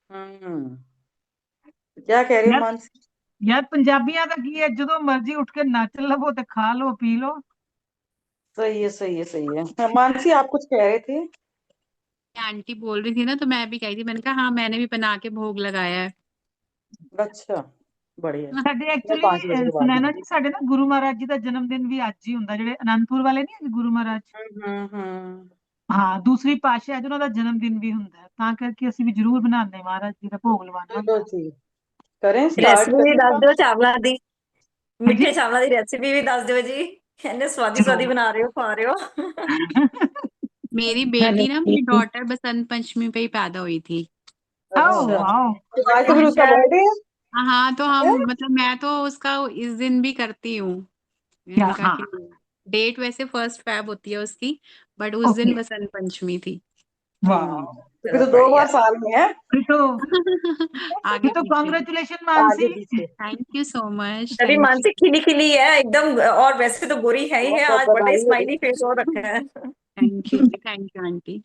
हम्म। क्या कह रही हो यार मानसी? यार पंजाबियां ਦਾ ਕੀ ਹੈ, ਜਦੋਂ मर्जी उठ के नच लवो ते खा लो पी लो। सही है, सही है, सही है। हाँ, मानसी आप कुछ कह रहे थे? आंटी बोल रही थी ना, तो मैं भी कही थी, मैंने कहा हाँ मैंने भी बना के भोग लगाया है। अच्छा, बढ़िया। ਸਾਡੇ मैं ਐਕਚੁਅਲੀ 5 बजे के बाद ਸੁਨੈਨਾ ਜੀ, बनाऊंगी। ਸਾਡੇ ਨਾ ਗੁਰੂ ਮਹਾਰਾਜ ਜੀ ਦਾ ਜਨਮ ਦਿਨ ਵੀ ਅੱਜ ਹੀ ਹੁੰਦਾ, ਜਿਹੜੇ ਅਨੰਦਪੁਰ ਵਾਲੇ ਨਹੀਂ ਹੈਗੇ ਗੁਰੂ ਮਹਾਰਾਜ। हम्म। ਹਾਂ, ਦੂਸਰੀ ਪਾਤਸ਼ਾਹ ਅੱਜ ਉਹਨਾਂ ਦਾ ਜਨਮ ਦਿਨ ਵੀ ਹੁੰਦਾ ਹੈ, ਤਾਂ ਕਰਕੇ ਅਸੀਂ ਵੀ ਜ਼ਰੂਰ ਬਣਾਉਂਦੇ ਹਾਂ, ਮਹਾਰਾਜ ਜੀ ਦਾ ਭੋਗ ਲਵਾਉਣਾ चलो ਹੁੰਦਾ। जी, करें स्टार्ट ਰੈਸਿਪੀ ਵੀ करें ਦੱਸ काम। ਦਿਓ ਚਾਵਲਾਂ ਦੀ। ਹਾਂਜੀ। ਮਿੱਠੇ ਚਾਵਲਾਂ ਦੀ ਰੈਸਿਪੀ ਵੀ ਦੱਸ ਦਿਓ ਜੀ। ਇੰਨੇ ਸਵਾਦੀ ਸਵਾਦੀ ਜ਼ਰੂਰ। ਬਣਾ ਰਹੇ ਹੋ, ਖਾ ਰਹੇ ਹੋ। मेरी बेटी ना, मेरी डॉटर बसंत पंचमी पे ही पैदा हुई थी। आओ अच्छा, वाओ। तो आज तो फिर उसका अच्छा। बर्थडे है। हाँ, तो हम क्या? मतलब मैं तो उसका इस दिन भी करती हूँ। क्या? मैंने कहा हाँ। कि डेट वैसे 1 फेब होती है उसकी, बट उस ओके। दिन बसंत पंचमी थी। वाह। तो फिर चलो तो दो बढ़िया। बार साल में है। फिर तो आगे पीछे। कॉन्ग्रेचुलेशन मानसी। आगे पीछे। थैंक यू सो मच, तभी थैंक मानसिक खिली खिली है एकदम, और वैसे तो गोरी है ही बहुत है, बहुत आज बड़ा बधाई हो स्माइली गई। फेस और रखा है। यू जी, थैंक यू आंटी।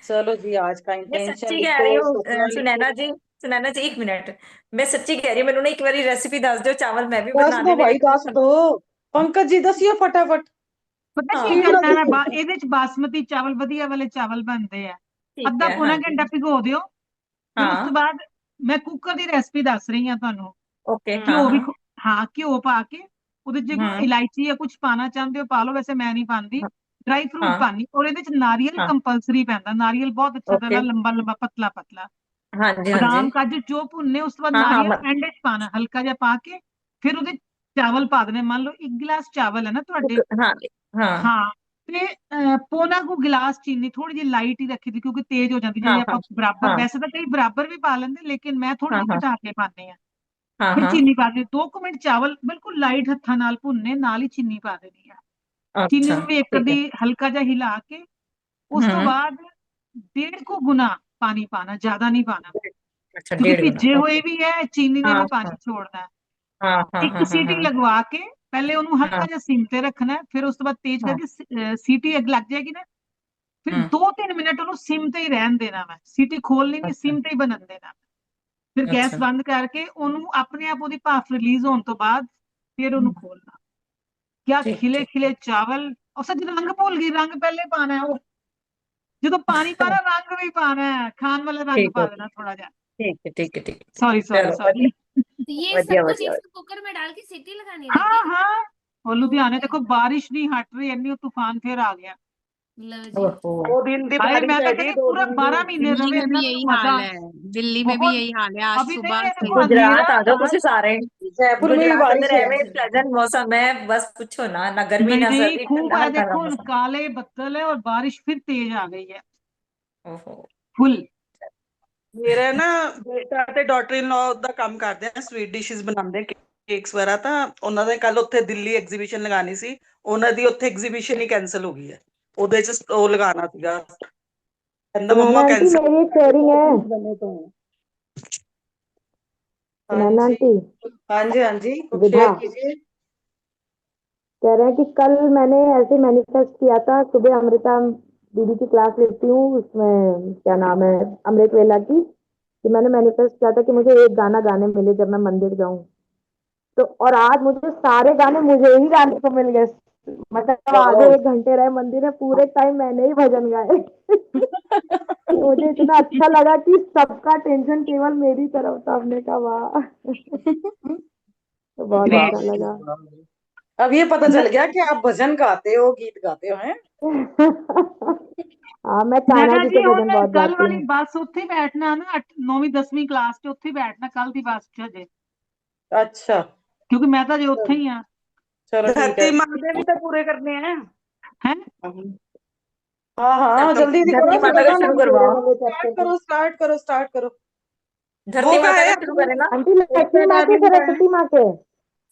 चलो जी, आज का मैं इंटेंशन सच्ची कह लिखो, रही हूँ सपना लिखो। सुनैना जी 1 मिनट। मैं सच्ची कह रही हूँ, मैंने एक बारी रेसिपी दस दो, चावल मैं भी दस बना दो ले मेरे भाई, दस घर। दो। पंकज जी दसियो फटाफट। ਪਤਾ ਕੀ हाँ स्पीड ना ਕਰਨਾ ਹੈ, देखो। ਇਹਦੇ ਚ ਬਾਸਮਤੀ ਚਾਵਲ ਵਧੀਆ ਵਾਲੇ ਚਾਵਲ ਬਣਦੇ ਆ। ठीक ਅੱਧਾ है। हाँ ਪੌਣਾ जी। ਘੰਟਾ ਭਿਗੋ ਦਿਓ। ਫਿਰ ਉਸ ਤੋਂ हाँ। ਬਾਅਦ ਮੈਂ ਕੁੱਕਰ ਦੀ ਰੈਸਪੀ ਦੱਸ ਰਹੀ ਹਾਂ ਤੁਹਾਨੂੰ। ओके। हाँ ਘਿਓ ਵੀ हाँ। ਹਾਂ, ਘਿਓ ਪਾ ਕੇ ਉਹਦੇ ਚ ਜੇ ਕੋਈ हम्म। ਇਲਾਇਚੀ ਜਾਂ ਕੁਝ ਪਾਣਾ ਚਾਹੁੰਦੇ ਹੋ ਪਾ ਲਓ, ਵੈਸੇ ਮੈਂ ਨਹੀਂ ਪਾਉਂਦੀ। ਡਰਾਈ ਫਰੂਟ हाँ ਪਾਣੀ, ਔਰ ਇਹਦੇ ਚ ਨਾਰੀਅਲ हाँ। ਕੰਪਲਸਰੀ ਪੈਂਦਾ, ਨਾਰੀਅਲ ਬਹੁਤ ਅੱਛਾ ओके। ਤਰ੍ਹਾਂ ਲੰਬਾ ਲੰਬਾ ਪਤਲਾ ਪਤਲਾ। हाँ जी हाँ जी। ਬਦਾਮ ਕਾਜੂ ਜੋ ਭੁੰਨੇ, ਉਸ ਤੋਂ ਬਾਅਦ हाँ हाँ ਨਾਰੀਅਲ ਐਂਡ ਚ ਪਾਣਾ ਹਲਕਾ ਜਿਹਾ ਪਾ ਕੇ। ਫਿਰ ਉਹਦੇ ਚਾਵਲ ਪਾ ਦੇਣੇ, ਮੰਨ ਲਓ 1 ਗਿਲਾਸ ਚਾਵਲ ਹੈ ਨਾ ਤੁਹਾਡੇ। हाँ हाँ ਹਾਂ। ਤੇ ਪੌਣਾ ਕੁ ਗਿਲਾਸ ਚੀਨੀ ਥੋੜੀ ਜਿਹੀ ਲਾਈਟ ਹੀ ਰੱਖੀ ਦੀ, ਕਿਉਂਕਿ ਤੇਜ਼ ਹੋ ਜਾਂਦੀ ਜੇ हाँ हाँ ਆਪਾਂ ਬਰਾਬਰ, हाँ ਵੈਸੇ ਤਾਂ ਕਈ ਬਰਾਬਰ ਵੀ ਪਾ ਲੈਂਦੇ, ਲੇਕਿਨ ਮੈਂ ਥੋੜੀ हाँ ਜਿਹੀ हाँ ਘਟਾ ਕੇ ਪਾਉਂਦੀ ਆ। हाँ ਫਿਰ हाँ। ਚੀਨੀ ਪਾ ਦੇ, 2 ਕੁ ਮਿੰਟ ਚਾਵਲ ਬਿਲਕੁਲ ਲਾਈਟ ਹੱਥਾਂ ਨਾਲ ਭੁੰਨੇ, ਨਾਲ ਹੀ ਚੀਨੀ ਪਾ ਦੇਣੀ ਆ। ਚੀਨੀ अच्छा। ਨੂੰ ਵੀ ਇੱਕ ठीक है। ਅੱਧੀ ਹਲਕਾ ਜਿਹਾ ਹਿਲਾ ਕੇ, ਉਸ ਤੋਂ हम्म। ਬਾਅਦ 1.5 ਗੁਣਾ ਪਾਣੀ ਪਾਣਾ, ਜ਼ਿਆਦਾ ਨਹੀਂ ਪਾਣਾ, अच्छा, ਕਿਉਂਕਿ 1.5 गुना। ਭਿੱਜੇ ओके। ਹੋਏ ਵੀ ਹੈ, ਚੀਨੀ ਨੇ हाँ ਵੀ ਪਾਣੀ हाँ ਛੋੜਨਾ ਹੈ। हाँ हाँ ਇੱਕ हाँ हाँ ਸੀਟੀ हाँ ਲਗਵਾ ਕੇ ਪਹਿਲੇ ਉਹਨੂੰ हाँ ਹਲਕਾ ਜਿਹਾ ਸਿਮ ਤੇ ਰੱਖਣਾ ਹੈ, ਫਿਰ ਉਸ ਤੋਂ ਬਾਅਦ ਤੇਜ਼ हाँ। ਕਰਕੇ ਸੀਟੀ ਅੱਗ ਲੱਗ ਜਾਏਗੀ ਨਾ, ਫਿਰ हम्म। 2-3 ਮਿੰਟ ਉਹਨੂੰ ਸਿਮ ਤੇ ਹੀ ਰਹਿਣ ਦੇਣਾ ਵਾ, ਸੀਟੀ ਖੋਲਣੀ ਨਹੀਂ, अच्छा। ਸਿਮ ਤੇ ਹੀ ਬਣਨ ਦੇਣਾ। ਫਿਰ ਗੈਸ अच्छा। ਬੰਦ ਕਰਕੇ ਉਹਨੂੰ ਆਪਣੇ ਆਪ ਉਹਦੀ ਭਾਫ ਰਿਲੀਜ਼ ਹੋਣ ਤੋਂ ਬਾਅਦ ਫਿਰ ਉਹਨੂੰ ਖੋਲਣਾ। ਕਿਆ ठीक ਖਿਲੇ ठीक। ਖਿਲੇ ਚਾਵਲ। ਉਹ ਸੱਚ, ਰੰਗ ਭੁੱਲ ਗਈ, ਰੰਗ ਪਹਿਲੇ ਪਾਣਾ ਹੈ। ਉਹ ਜਦੋਂ पानी पाना, रंग भी पाना है, खान वाला रंग ठीक पा है। देना थोड़ा जा। ठीक है ठीक है ठीक है ठीक है। सॉरी सॉरी चलो सॉरी। तो ये बढ़िया सब कुछ बढ़िया एक बढ़िया। साथ कुकर में डाल के सीटी लगानी रहती हाँ है। हाँ। और लुधियाने ओके। देखो बारिश नहीं हट रही, इन्नी तूफान फिर आ गया। लो जी। ओहो। 2 दिन की हाय, बारिश मैं तो है जी, कहती दो पूरा दिन की। 12 महीने दिल्ली रवे, में इतना भी यही मैंने हाल मजा। है। दिल्ली में भी बहुत। यही हाल है, आज अभी नहीं सुबह है, से। देखो अंधेरा गुजरात आ जाओ आज। तुसी सारे। जयपुर में भी गुजरात बारिश अंदर है। एवं प्लेजेंट मौसम है, बस पूछो ना, ना गर्मी नहीं ना नहीं, सर्दी, खूब ठंडा है, हल्का सा देखो मौसम। काले बदल है और बारिश फिर तेज आ गई है। ओहो। फुल। मेरा ना ਬੇਟਾ ਤੇ ਡਾਟਰ ਇਨ ਲਾ ਦਾ ਕੰਮ ਕਰਦੇ ਆ, ਸਵੀਟ ਡਿਸ਼ਸ ਬਣਾਉਂਦੇ, ਕੇਕਸ ਵਗੈਰਾ। ਤਾਂ ਉਹਨਾਂ ਦੇ ਕੱਲ ਉੱਥੇ ਦਿੱਲੀ ਐਗਜ਼ੀਬਿਸ਼ਨ ਲਗਾਣੀ ਸੀ, ਉਹਨਾਂ ਦੀ ਉੱਥੇ ਐਗਜ਼ੀਬਿਸ਼ਨ ਹੀ ਕੈਨਸਲ ਹੋ ਗਈ ਹੈ। ਉਹਦੇ ਚ ਉਹ ਲਗਾਉਣਾ ਸੀਗਾ, ਕਹਿੰਦਾ सुनैना ਮੰਮਾ आंटी, कैंसिल। मेरी एक शेयरिंग है। बने तो हैं। हाँ सुनैना जी, आंटी। हाँ जी, हाँ जी, कुछ विभा। शेयर कीजिए। कह रहे हैं कि कल मैंने ऐसे मैनिफेस्ट किया था, सुबह अमृता दीदी की क्लास लेती हूँ, उसमें क्या नाम है, अमृत वेला की, कि मैंने मैनिफेस्ट किया था कि मुझे एक गाना गाने मिले जब मैं मंदिर जाऊं। तो और आज मुझे सारे गाने मुझे ही गाने को मिल गए। मतलब आधे वाह। 1 घंटे रहे मंदिर में, पूरे टाइम मैंने ही भजन गाए। मुझे इतना अच्छा लगा कि सबका टेंशन केवल मेरी तरफ था, हमने कहा वाह। तो बहुत वाह ग्रेट। अच्छा भाई, लगा। वाह भाई। अब ये पता चल गया कि आप भजन गाते हो, गीत गाते हो हैं। हाँ, मैं कान्हा नैना जी के जी भजन ਹੁਣ बहुत ਕੱਲ गाती ਵਾਲੀ हूँ। ਬੱਸ ਉੱਥੇ ਹੀ ਬੈਠਣਾ ਨਾ, 9ਵੀਂ 10ਵੀਂ ਕਲਾਸ ਚ ਉੱਥੇ ਹੀ ਬੈਠਣਾ ਕੱਲ ਦੀ ਬੱਸ ਚ ਹਜੇ, अच्छा। ਕਿਉਂਕਿ ਮੈਂ ਤਾਂ ਜੇ ਉੱਥੇ ਹੀ ਆ। चलो ठीक है। धरती माँ के भी तो पूरे करने हैं। है। हाँ तब हाँ, तो जल्दी जल्दी धरती करो, माता का बताना शुरू ना। तेरे करवाओ। वाले स्टार्ट चैप्टर से। करो, स्टार्ट करो, स्टार्ट करो। धरती वो का माता है का शुरू अपनी करें ना। आंटी, लक्ष्मी उसका माँ के, टाइमिंग का है। सरस्वती माँ के।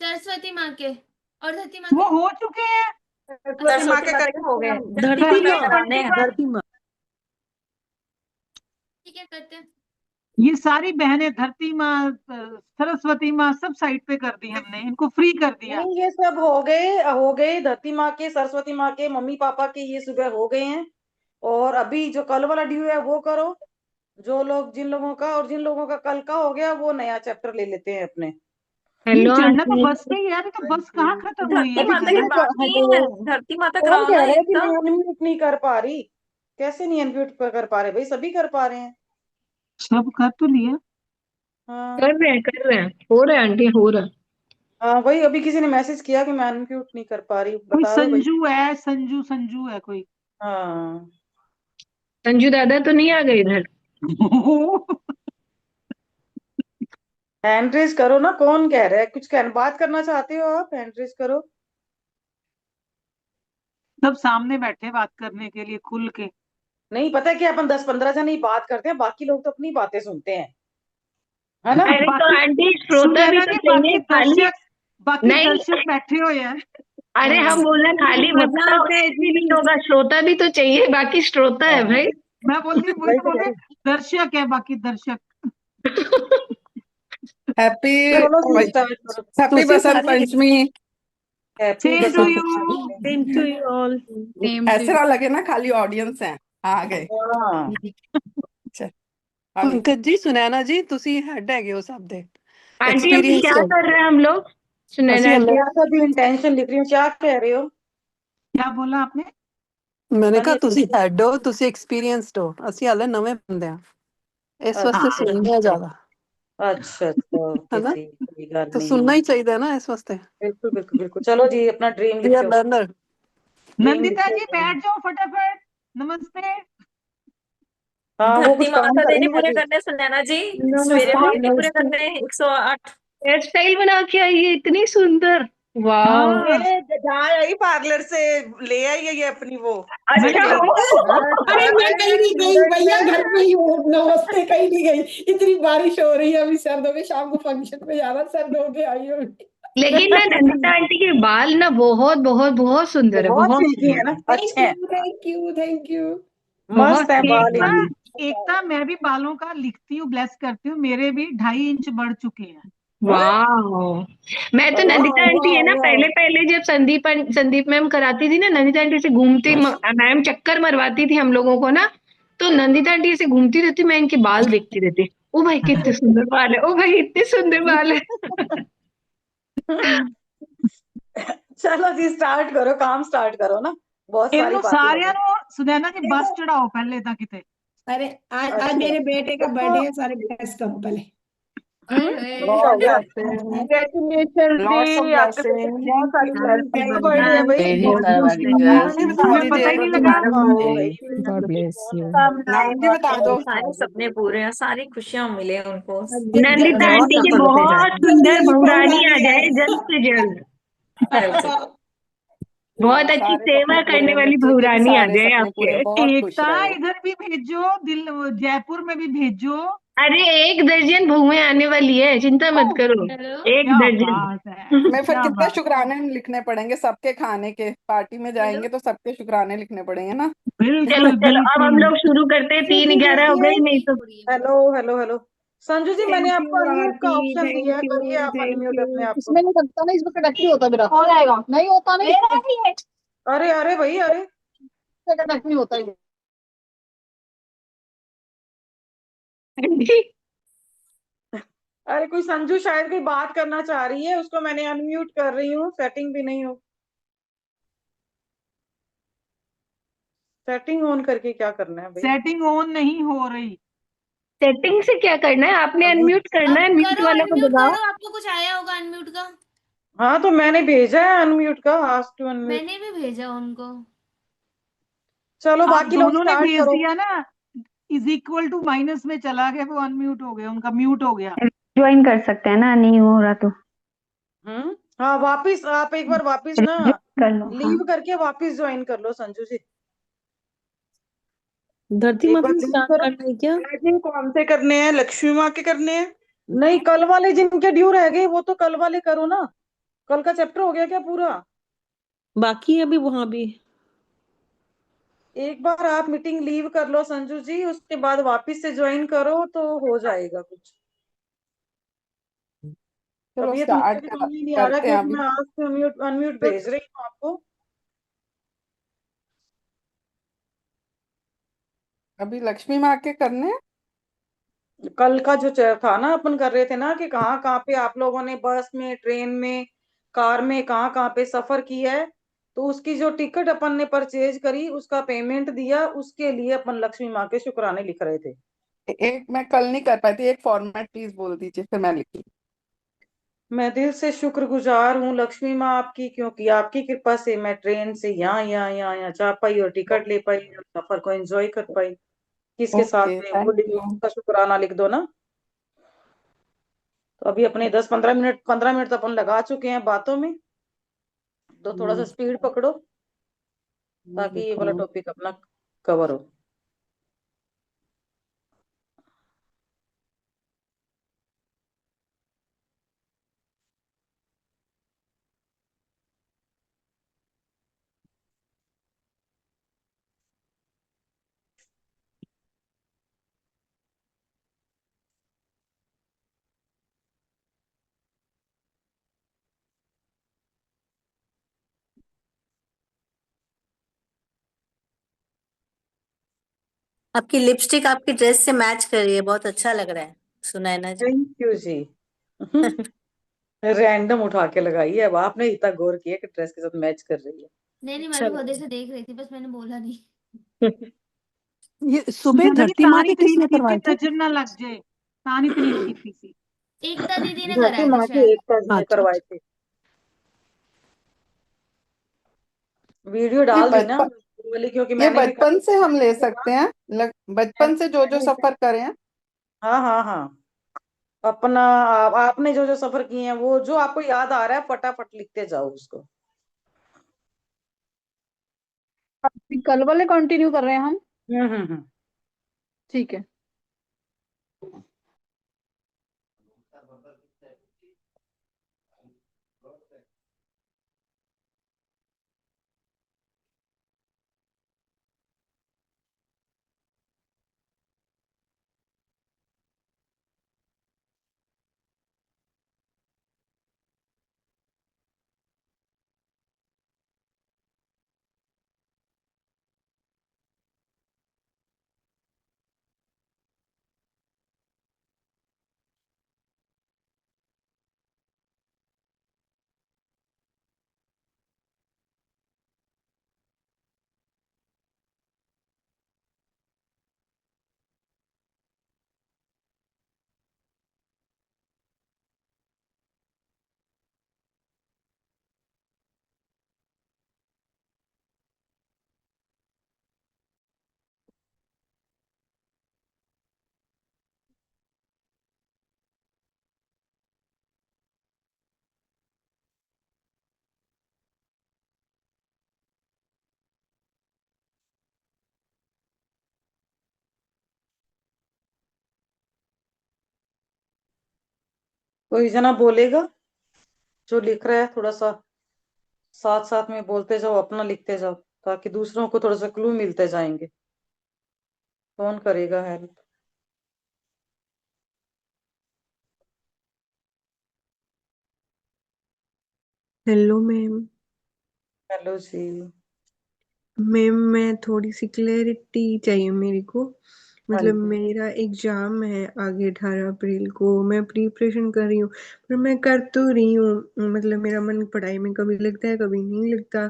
सरस्वती माँ के और धरती माँ वो के। हो चुके हैं। सरस्वती अच्छा। माँ सरस्वती के माता के हो गए, करेंगे। धरती थर्टी माता वन के कराने ट्वेंटी हैं। वन ठीक है, करते हैं। ये सारी बहनें धरती माँ, सरस्वती माँ, सब साइड पे कर दी हमने, इनको फ्री कर दिया। नहीं, ये सब हो गए, हो गए। धरती माँ के, सरस्वती माँ के, मम्मी पापा के ये सुबह हो गए हैं। और अभी जो कल वाला ड्यू है वो करो। जो लोग जिन लोगों का और जिन लोगों का कल का हो गया वो नया चैप्टर ले लेते हैं अपने। नहीं, चढ़ना तो बस पे ही है, अभी तो बस कहाँ खत्म हुई है धरती अभी माता की जरा। बात नहीं है, धरती माता कौन कराओ ना कह रहा है कि एकता। मैं अनम्यूट नहीं कर पा रही? कैसे नहीं अनम्यूट कर पा रहे भाई? सभी कर पा रहे हैं। सब कर तो लिया। हाँ कर रहे हैं हो रहा है आंटी, हो रहा है। हाँ, वही अभी किसी ने मैसेज किया कि मैं अनम्यूट नहीं कर पा रही, कोई बता दो भाई। संजू है, संजू संजू है कोई। हाँ संजू दादा तो नहीं आ गए इधर? हैंड रेज करो ना, कौन कह रहा है? बात करना चाहते हो आप? हैंड रेज करो। सब सामने बैठे बात करने के लिए खुल के। नहीं पता है कि अपन 10-15 जन ही बात करते हैं, बाकी लोग तो अपनी बातें सुनते हैं, है ना? अरे तो बाकी आंटी श्रोता भी सुनैना तो जी, चाहिए खाली। बाकी नहीं, दर्शक बैठे हुए हैं। अरे हम बोले खाली वक्ता भी नहीं होगा, श्रोता भी तो चाहिए, बाकी श्रोता है भाई। मैं बोलती वही तो बोल रहे, दर्शक है बाकी दर्शक। हैप्पी चलो जी स्टार्ट करो। Happy Basant Panchami. Happy same to Basant you. Panchami. Same to you all. Same ऐसे ना लगे ना खाली ऑडियंस है, आ गए। हाँ पंकज जी, सुनैना जी, ਤੁਸੀਂ ਹੈਡ ਹੈਗੇ ਹੋ ਸਭ ਦੇ आंटी अभी क्या कर रहे हैं हम लोग? सुनैना आंटी, क्या सा भी इंटेंशन लिख रही हूँ, क्या कह रहे हो? क्या बोला आपने? मैंने कहा ਤੁਸੀਂ ਹੈਡ ਹੋ, ਤੁਸੀਂ ਐਕਸਪੀਰੀਅੰਸਡ ਹੋ, ਅਸੀਂ ਹਾਲੇ ਨਵੇਂ ਬੰਦੇ ਆ, ਇਸ ਵਾਸਤੇ ਸੁਣਦੇ ਆ ਜ਼ਿਆਦਾ, अच्छा ओके है ना? जी, कोई गल तो नहीं। सुनना ही चाहिए ना इस वास्ते। बिल्कुल बिल्कुल बिल्कुल। चलो जी अपना ड्रीम वी आर लिखो। लर्नर। नंदिता जी बैठ जाओ फटाफट। नमस्ते। हाँ वो धरती कुछ काम माता कर दे रही नहीं है पूरे अभी। करने सुनैना जी, सवेरे दे नहीं पूरे करने 108। हेयर स्टाइल बना के आई है इतनी सुंदर, वाह। हाँ, ये जहाँ आई पार्लर से ले आई है ये अपनी वो। अच्छा अरे मैं कहीं नहीं गई भैया, घर में ही हूँ, नमस्ते, कहीं नहीं गई। इतनी बारिश हो रही है, अभी सर्द हो गई, शाम को फंक्शन में जाना, सर्द हो के आई हूँ। लेकिन ना नंदिता आंटी के बाल ना बहुत बहुत बहुत सुंदर है, बहुत बहुत सिल्की है ना, अच्छे हैं, थैंक यू थैंक यू। मस्त है बाल एकता इनकी। एकता मैं भी बालों का लिखती हूँ, ब्लेस करती हूँ, मेरे भी 2.5 इंच बढ़ चुके हैं। वाह। मैं तो वाह, नंदिता आंटी है ना, पहले पहले जब संदीप मैम कराती थी ना, नंदिता आंटी से घूमती, मैम चक्कर मरवाती थी हम लोगों को ना, तो नंदिता आंटी से घूमती रहती, मैं इनके बाल देखती रहती, ओ भाई कितने सुंदर बाल है, ओ भाई इतने सुंदर बाल है। चलो जी स्टार्ट करो, काम स्टार्ट करो ना, बहुत सारी इन्हों बातें हो सारिया गई। नु सुनैना जी बस चढ़ाओ पहले तक किते। अरे आज अच्छा। मेरे बेटे का बर्थडे है, सारे ब्लेस करो पहले। हो गया। Congratulations लॉट्स ऑफ जी, आपके बेटे को ब्लेसिंग। बहुत सारी हैप्पी blessings। बर्थडे है भाई। हमें पता ही नहीं लगा। God bless you. नाम भी बता दो। सारे सपने पूरे हैं, सारी खुशियां मिले उनको। नंदिता आंटी की बहुत सुंदर बहुरानी आ जाए जल्द से जल्द, बहुत अच्छी सारे सेवा सपने करने पूरे, वाली बच्चे के भी बहुरानी आ सारे जाए सपने आपके। पूरे, बहुत खुश एकता रहे। इधर भी भेजो, दिल जयपुर में भी भेजो। अरे 1 दर्जन बहुएं आने वाली है, चिंता मत करो, हेलो 1 क्या दर्जन। बात है, मैं फिर क्या कितने बात। शुक्राने लिखने पड़ेंगे सबके खाने के, पार्टी में जाएंगे तो सबके शुक्राने लिखने पड़ेंगे ना। चलो बिल्कुल चलो अब हम बिल्कुल। लोग शुरू करते हैं, 3:11 हो गई, नहीं तो हेलो हेलो हेलो संजू जी, मैंने आपको अनम्यूट का ऑप्शन दिया है, करिए आप अनम्यूट अपने आप को। इसमें नहीं लगता ना, इसमें कनेक्ट नहीं होता मेरा। हो जाएगा, नहीं होता, नहीं अरे अरे भाई अरे, कनेक्ट नहीं होता ये। अरे कोई संजू शायद कोई बात करना चाह रही है, उसको मैंने अनम्यूट कर रही हूँ, सेटिंग भी नहीं हो। सेटिंग ऑन करके क्या करना है भाई? सेटिंग ऑन नहीं हो रही। सेटिंग से क्या करना है, आपने अनम्यूट करना अब है, म्यूट करो, वाला को अनम्यूट दबाओ। करो, आपको कुछ आया होगा अनम्यूट का। हाँ तो मैंने भेजा है अनम्यूट का, आस्क टू अनम्यूट। मैंने भी भेजा उनको। चलो आप बाकी लोग दोनों ने स्टार्ट भेज करो। दिया ना, इज इक्वल टू माइनस में चला गया, वो अनम्यूट हो गया, उनका म्यूट हो गया। ज्वाइन कर सकते हैं ना, नहीं हो रहा तो हाँ वापिस आप एक बार वापिस ना कर लो। लीव करके वापिस ज्वाइन कर लो संजू जी। धरती एक माता बार से लीव स्टार्ट करो। करना है क्या? जी कौन से करने हैं? लक्ष्मी माँ के करने हैं? नहीं कल वाले जिनके ड्यू रह गए वो तो कल वाले करो ना, कल का चैप्टर हो गया क्या पूरा? बाकी है अभी वहां भी। एक बार आप मीटिंग लीव कर लो संजू जी, उसके बाद वापिस से ज्वाइन करो तो हो जाएगा कुछ। चलो अब ये तो मुझे स्टार्ट भी समझ में नहीं आ रहा करते कि हैं अब अभी। मैं आज से अनम्यूट अनम्यूट भेज रही हूँ आपको। अभी लक्ष्मी माँ के करने हैं। कल का जो था ना, अपन कर रहे थे ना कि कहाँ कहाँ पे आप लोगों ने बस में, ट्रेन में, कार में कहाँ कहाँ पे सफर किया है, तो उसकी जो टिकट अपन ने परचेज करी, उसका पेमेंट दिया, उसके लिए अपन लक्ष्मी माँ के शुक्राने लिख रहे थे। एक मैं कल नहीं कर पाई थी, एक फॉर्मेट प्लीज बोल दीजिए, फिर मैं लिखी। मैं दिल से शुक्रगुजार हूँ लक्ष्मी माँ आपकी, क्योंकि आपकी कृपा से मैं ट्रेन से यहाँ जा पाई और टिकट ले पाई और सफर को एंजॉय कर पाई। किसके साथ ओके, में वो थैंक लिख यू। दो, उसका शुक्राना लिख दो ना। तो अभी अपने 10-15 मिनट तो अपन लगा चुके हैं बातों में, तो थोड़ा सा स्पीड पकड़ो ताकि ये वाला देखो, टॉपिक अपना कवर हो। आपकी लिपस्टिक आपकी ड्रेस से मैच कर रही है, बहुत अच्छा लग रहा है Sunaina ji. Thank you ji. Random उठा के लगाई है, अब आपने इतना गौर किया कि ड्रेस के साथ मैच कर रही है। नहीं नहीं, मैं अच्छा भी लग बहुत देर रहा से देख रही थी, बस मैंने बोला नहीं। है। ये सुबह सुनैना जी धरती माँ तानी के प्लीज किसने कीती, करवाए थे? नजर ना लग जाए। तानी प्लीज कीती सी। एकता दीदी ने धरती कराए थे माँ की शायद। एकता जी ने अच्छा करवाए अच्छा। थे। वीडियो ये डाल दी ना बचपन वाली, क्योंकि ये मैंने भी बचपन से हम ले कहा। सकते हैं, बचपन से जो जो सफर करे हैं। हाँ हाँ हाँ, अपना आपने जो जो सफर किए हैं, वो जो आपको याद आ रहा है फटाफट लिखते जाओ उसको। अभी कल वाले कंटिन्यू कर रहे हैं हम। हम्म। ठीक है। कोई जना बोलेगा जो लिख रहा है, थोड़ा सा साथ साथ में बोलते जाओ, अपना लिखते जाओ, ताकि दूसरों को थोड़ा सा क्लू मिलते जाएंगे। कौन करेगा हेल्प? Hello ma'am. हेलो जी। मैम मैं थोड़ी सी क्लैरिटी चाहिए मेरे को। हाँ मतलब जी। मेरा एग्जाम है आगे 18 अप्रैल को, मैं प्रिपरेशन कर रही हूँ, पर मैं कर तो रही हूँ, मतलब मेरा मन पढ़ाई में कभी लगता है कभी नहीं लगता,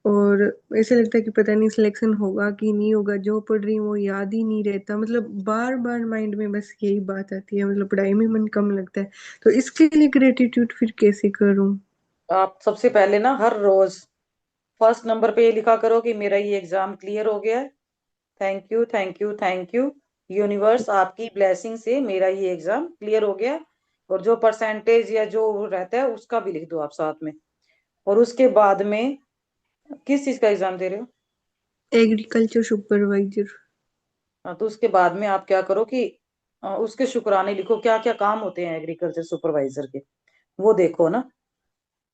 और ऐसे लगता है कि पता नहीं सिलेक्शन होगा कि नहीं होगा, जो पढ़ रही हूँ वो याद ही नहीं रहता, मतलब बार बार माइंड में बस यही बात आती है, मतलब पढ़ाई में मन कम लगता है, तो इसके लिए ग्रेटिट्यूड फिर कैसे करूँ? आप सबसे पहले ना हर रोज फर्स्ट नंबर पे ये लिखा करो कि मेरा ये एग्जाम क्लियर हो गया है, thank you thank you thank you universe, आपकी ब्लेसिंग से मेरा ये एग्जाम क्लियर हो गया है। और जो परसेंटेज या जो रहता है उसका भी लिख दो आप साथ में। और उसके बाद में किस चीज का एग्जाम दे रहे हो? Agriculture supervisor. हाँ, तो उसके बाद में आप क्या करो कि उसके शुक्राने लिखो, क्या क्या काम होते हैं एग्रीकल्चर सुपरवाइजर के, वो देखो ना,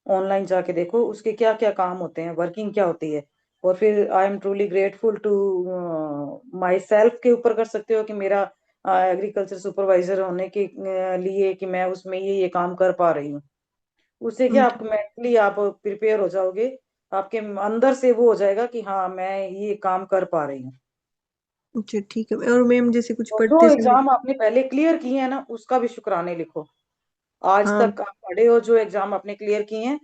ऑनलाइन जाके देखो उसके क्या क्या काम होते हैं, वर्किंग क्या होती है। और फिर I am truly grateful to my self के ऊपर कर सकते हो कि मेरा एग्रीकल्चर सुपरवाइजर होने के लिए कि मैं उसमें ये काम कर पा रही हूँ। उससे क्या आप मेंटली आप प्रिपेयर हो जाओगे, आपके अंदर से वो हो जाएगा कि हाँ मैं ये काम कर पा रही हूँ। अच्छा ठीक है। और मैम जैसे कुछ और जो पढ़ते समय एग्जाम आपने पहले क्लियर किए हैं ना, उसका भी शुक्राने लिखो। आज हाँ तक आप पढ़े हो, जो एग्जाम आपने क्लियर किए हैं,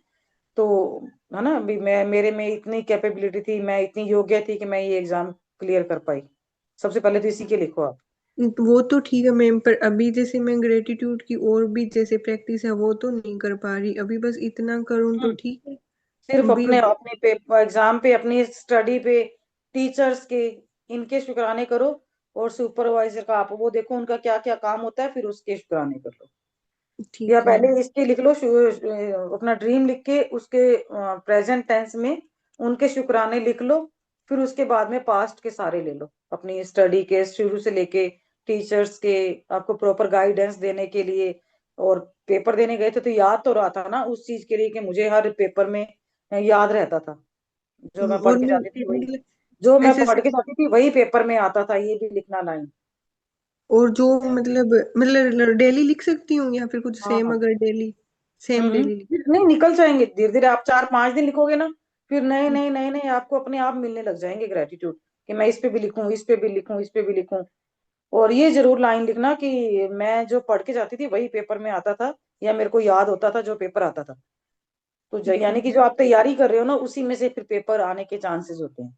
तो है ना, अभी मैं मेरे में इतनी कैपेबिलिटी थी, मैं इतनी योग्य थी कि मैं ये एग्जाम क्लियर कर पाई। सबसे पहले तो इसी के लिखो आप। वो तो ठीक है मैम, पर अभी जैसे मैं ग्रेटिट्यूड की और भी जैसे प्रैक्टिस है वो तो नहीं कर पा रही अभी, बस इतना करूँ तो ठीक है। सिर्फ अभी अपने अपने पेपर एग्जाम पे, अपनी स्टडी पे, टीचर्स के, इनके शुक्राने करो। और सुपरवाइजर का आप वो देखो उनका क्या क्या काम होता है, फिर उसके शुक्राने कर लो। या ठीक है मैम। पहले इसके लिख लो, अपना ड्रीम लिख के उसके प्रेजेंट टेंस में उनके शुक्राने लिख लो। फिर उसके बाद में पास्ट के सारे ले लो, अपनी स्टडी के शुरू से लेके टीचर्स के, आपको प्रॉपर गाइडेंस देने के लिए। और पेपर देने गए थे तो याद तो रहा था ना उस चीज के लिए, कि मुझे हर पेपर में याद रहता था। जो मैं पढ़ और के मैं जाती थी वही, मतलब जो मैं ऐसे पढ़ के जाती थी वही पेपर में आता था, ये भी लिखना लाइन। और जो मतलब डेली लिख सकती हूँ या फिर कुछ हाँ सेम, हाँ। अगर डेली सेम डेली लिख। नहीं, निकल जाएंगे धीरे धीरे। आप 4-5 दिन लिखोगे ना, फिर नए नए नए नए आपको अपने आप मिलने लग जाएंगे ग्रेटिट्यूड, कि मैं इस पे भी लिखूं, इस पे भी लिखूं, इस पे भी लिखूं। और ये जरूर लाइन लिखना कि मैं जो पढ़ के जाती थी वही पेपर में आता था, या मेरे को याद होता था जो पेपर आता था। तो यानी कि जो आप तैयारी कर रहे हो ना, उसी में से फिर पेपर आने के चांसेस होते हैं,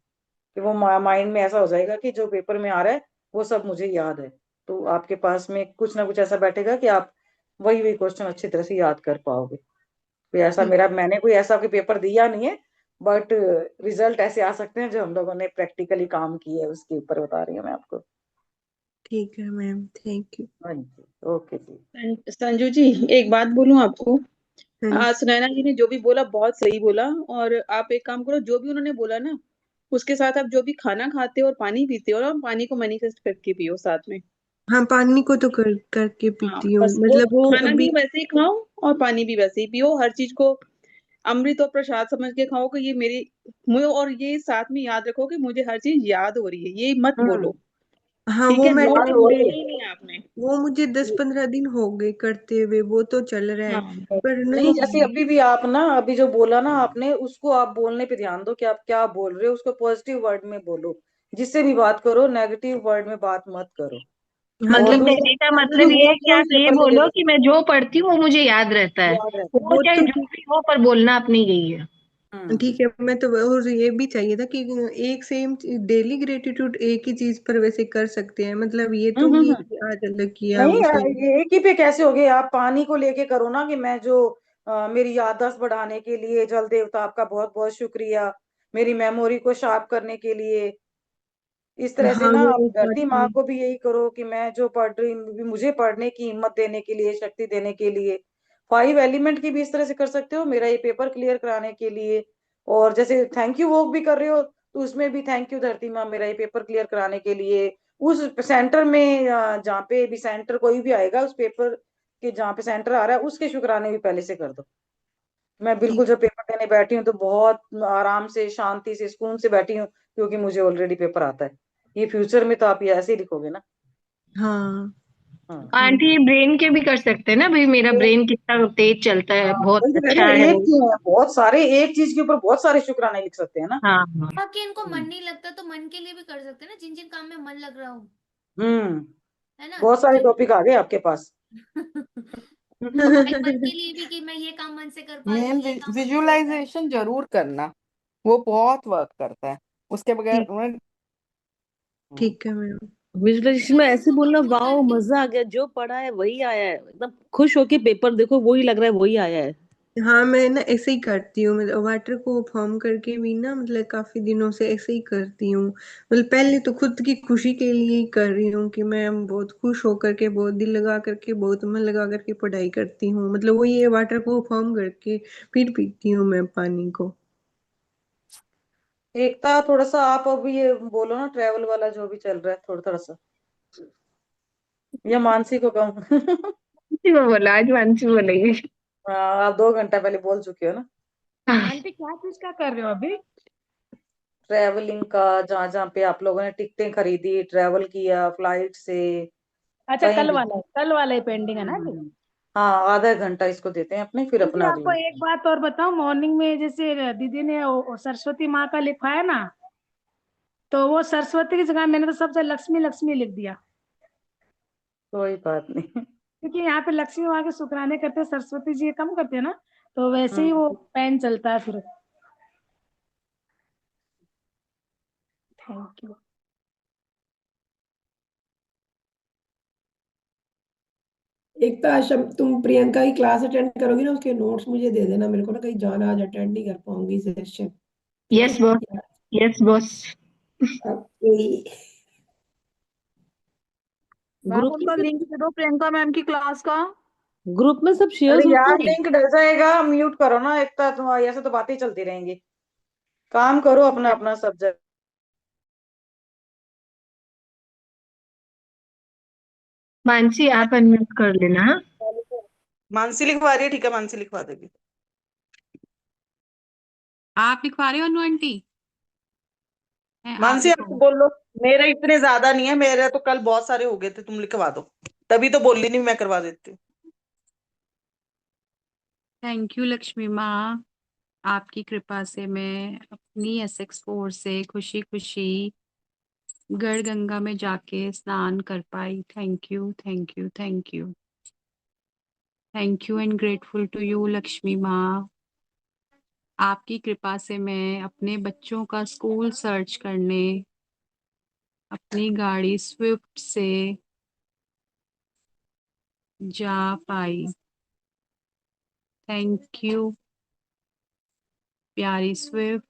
कि वो माइंड में ऐसा हो जाएगा कि जो पेपर में आ रहा है वो सब मुझे याद है। तो आपके पास में कुछ ना कुछ ऐसा बैठेगा कि आप वही वही क्वेश्चन अच्छी तरह से याद कर पाओगे। कोई ऐसा मैंने कोई ऐसा कोई पेपर दिया नहीं है, बट रिजल्ट ऐसे आ सकते हैं जो हम लोगों ने प्रैक्टिकली काम किए है, उसके ऊपर बता रही हूँ मैं आपको। ठीक है मैम, थैंक यू। हाँ जी, ओके जी। संजू जी, एक बात बोलूं आपको। हाँ सुनैना जी ने जो भी बोला बहुत सही बोला। और आप एक काम करो, जो भी उन्होंने बोला ना, उसके साथ आप जो भी खाना खाते हो और पानी पीते हो ना, पानी को मैनिफेस्ट करके पियो साथ में। हाँ, पानी को तो करके हाँ, पीती हूँ, बस वो मतलब वो खाना भी अभी। वैसे ही खाओ और पानी भी वैसे ही पियो। हर चीज को अमृत और प्रसाद समझ के खाओ, कि ये मेरी मुझे, और ये साथ में याद रखो कि मुझे हर चीज याद हो रही है, ये मत बोलो। हाँ ठीक वो है, मैं जो याद चीज हो रही है। बोलनी ही नहीं है आपने। वो मुझे 10-15 दिन हो गए करते हुए, वो तो चल रहा है। हाँ, पर नहीं, नहीं। जैसे अभी भी आप ना, अभी जो बोला ना आपने, उसको आप बोलने पे ध्यान दो कि आप क्या बोल रहे हो, उसको पॉजिटिव वर्ड में बोलो। जिससे भी बात करो, नेगेटिव वर्ड में बात मत करो। और मतलब दूसरा, कहने का जो मतलब ये है वो कि जो आप ये पेपर में ले बोलो लो, कि मैं जो पढ़ती हूँ वो मुझे याद रहता है, याद रहता वो वो चाहे तो जो भी हो, पर बोलना अपनी यही है। है। ठीक है। मैं तो और ये भी चाहिए था कि एक सेम डेली ग्रेटिट्यूड एक ही चीज पर वैसे कर सकते हैं, मतलब ये तो नहीं है हम्म। कि आज अलग किया नहीं, उस दिन। ये एक ही पे कैसे हो गए? आप पानी को लेके करो ना, कि मैं जो मेरी याददाश्त बढ़ाने के लिए, जल देवता आपका बहुत बहुत शुक्रिया, मेरी मेमोरी को शार्प करने के लिए। इस तरह से हाँ ना वो आप बात धरती माँ है। को भी यही करो, कि मैं जो पढ़ रही हूँ, मुझे पढ़ने की हिम्मत देने के लिए, शक्ति देने के लिए। 5 एलिमेंट की भी इस तरह से कर सकते हो, मेरा ये पेपर क्लियर कराने के लिए। और जैसे थैंक यू वॉक भी कर रहे हो, तो उसमें भी थैंक यू धरती माँ, मेरा ये पेपर क्लियर कराने के लिए। उस सेंटर में जहाँ पे भी सेंटर कोई भी आएगा, उस पेपर के जहाँ पे सेंटर आ रहा है, उसके शुक्राने भी पहले से कर दो। मैं बिल्कुल ठीक। जब पेपर देने बैठी हूँ तो बहुत आराम से, शांति से, सुकून से बैठी हूँ, क्योंकि मुझे ऑलरेडी पेपर आता है। ये फ्यूचर में तो आप ये ऐसे ही लिखोगे ना। हाँ हाँ, आंटी ब्रेन के भी कर सकते हैं ना भाई, मेरा ब्रेन कितना तेज चलता है, बहुत वही तो कह रही अच्छा हूँ, है। एक क्यों है, बहुत सारे, एक चीज के ऊपर बहुत सारे शुक्राने लिख सकते हैं ना। हाँ हाँ। बाकी इनको मन नहीं लगता तो मन के लिए भी कर सकते हैं ना, जिन जिन काम में मन लग रहा हो, हम्म। है ना। बहुत सारे टॉपिक आ गए आपके पास। हमारे मन के लिए भी कि मैं ये काम मन से कर पा रही हूँ, मेन ये काम मन से कर पा रही विजुअलाइजेशन जरूर करना, वो बहुत वर्क करता है। उसके बगैर ठीक है मैम। विजुअलाइजेशन में ऐसे हूँ। बोलना, कंट्रोल वाओ करके मजा आ गया, जो पढ़ा है वही आया है, एकदम खुश होके पेपर देखो, वही लग रहा है वही आया है। हाँ मैं ना ऐसे ही करती हूँ, मतलब वाटर को फॉर्म करके भी ना, मतलब काफी दिनों से ऐसे ही करती हूँ। मतलब पहले तो खुद की खुशी के लिए ही कर रही हूँ कि मैं बहुत खुश होकर के, बहुत दिल लगा करके, बहुत मन लगा करके पढ़ाई करती हूँ, मतलब वो ये वाटर को फॉर्म करके फिर पीती हूँ मैं पानी को। एकता, थोड़ा सा आप अभी ये बोलो ना, ट्रेवल वाला जो भी चल रहा है, थोड़ा थोड़ा सा, या मानसी को कहूँ? किसी को बोला, आज मानसी बोलेगी। हाँ, आप 2 घंटा पहले बोल चुके हो ना। आंटी क्या चीज का कर रहे हो अभी? ट्रेवलिंग का, जहाँ जहाँ पे आप लोगों ने टिकटें खरीदी, ट्रेवल किया फ्लाइट से, अच्छा, कहीं भी। कल वाला ही पेंडिंग है ना अभी? हाँ, आधा घंटा इसको देते हैं अपने, फिर आंटी अपना आपको अगला। एक बात और बताऊं, मॉर्निंग में जैसे दीदी ने सरस्वती माँ का लिखा है ना, तो वो सरस्वती की जगह मैंने तो सबसे लक्ष्मी लक्ष्मी लिख दिया, कोई बात नहीं। क्योंकि यहाँ पे लक्ष्मी वहाँ के शुक्राने करते हैं, सरस्वती जी कम करते हैं ना, तो वैसे ही वो पेन चलता है फिर। Thank you. एक तो आज तुम प्रियंका की क्लास अटेंड करोगी ना, उसके नोट्स मुझे दे देना, मेरे को ना कहीं जाना, आज अटेंड नहीं कर पाऊंगी session. Yes boss, yes boss. Ma'am group उनका में लिंक दे दो प्रियंका मैम की क्लास का। ग्रुप में सब शेयर अरे होते यार हैं। लिंक डल जाएगा, म्यूट करो ना, एक तो तुम ऐसे तो बातें चलती रहेंगी, काम करो अपना अपना सब्जेक्ट। मानसी आप अनम्यूट कर लेना। हाँ? मानसी लिखवा रही है, ठीक है, मानसी लिखवा देगी। आप लिखवा रहे हो अनु आंटी? आप मानसी आप लिखो। बोल लो, मेरे इतने ज्यादा नहीं है, मेरे तो कल बहुत सारे हो गए थे, तुम लिखवा दो, तभी तो बोली नहीं, मैं करवा देती हूँ। थैंक यू लक्ष्मी माँ, आपकी कृपा से मैं अपनी SX4 से खुशी खुशी गढ़ गंगा में जाके स्नान कर पाई। Thank you, thank you, thank you, thank you and grateful to you Lakshmi माँ। आपकी कृपा से मैं अपने बच्चों का स्कूल सर्च करने अपनी गाड़ी स्विफ्ट से जा पाई। थैंक यू प्यारी स्विफ्ट,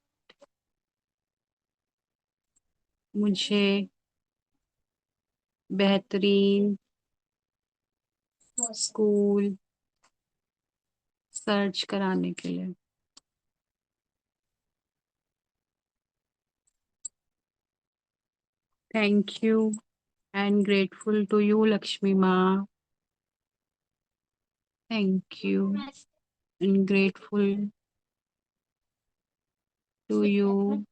मुझे बेहतरीन स्कूल सर्च कराने के लिए। Thank you and grateful to you Lakshmi माँ। Thank you and grateful to you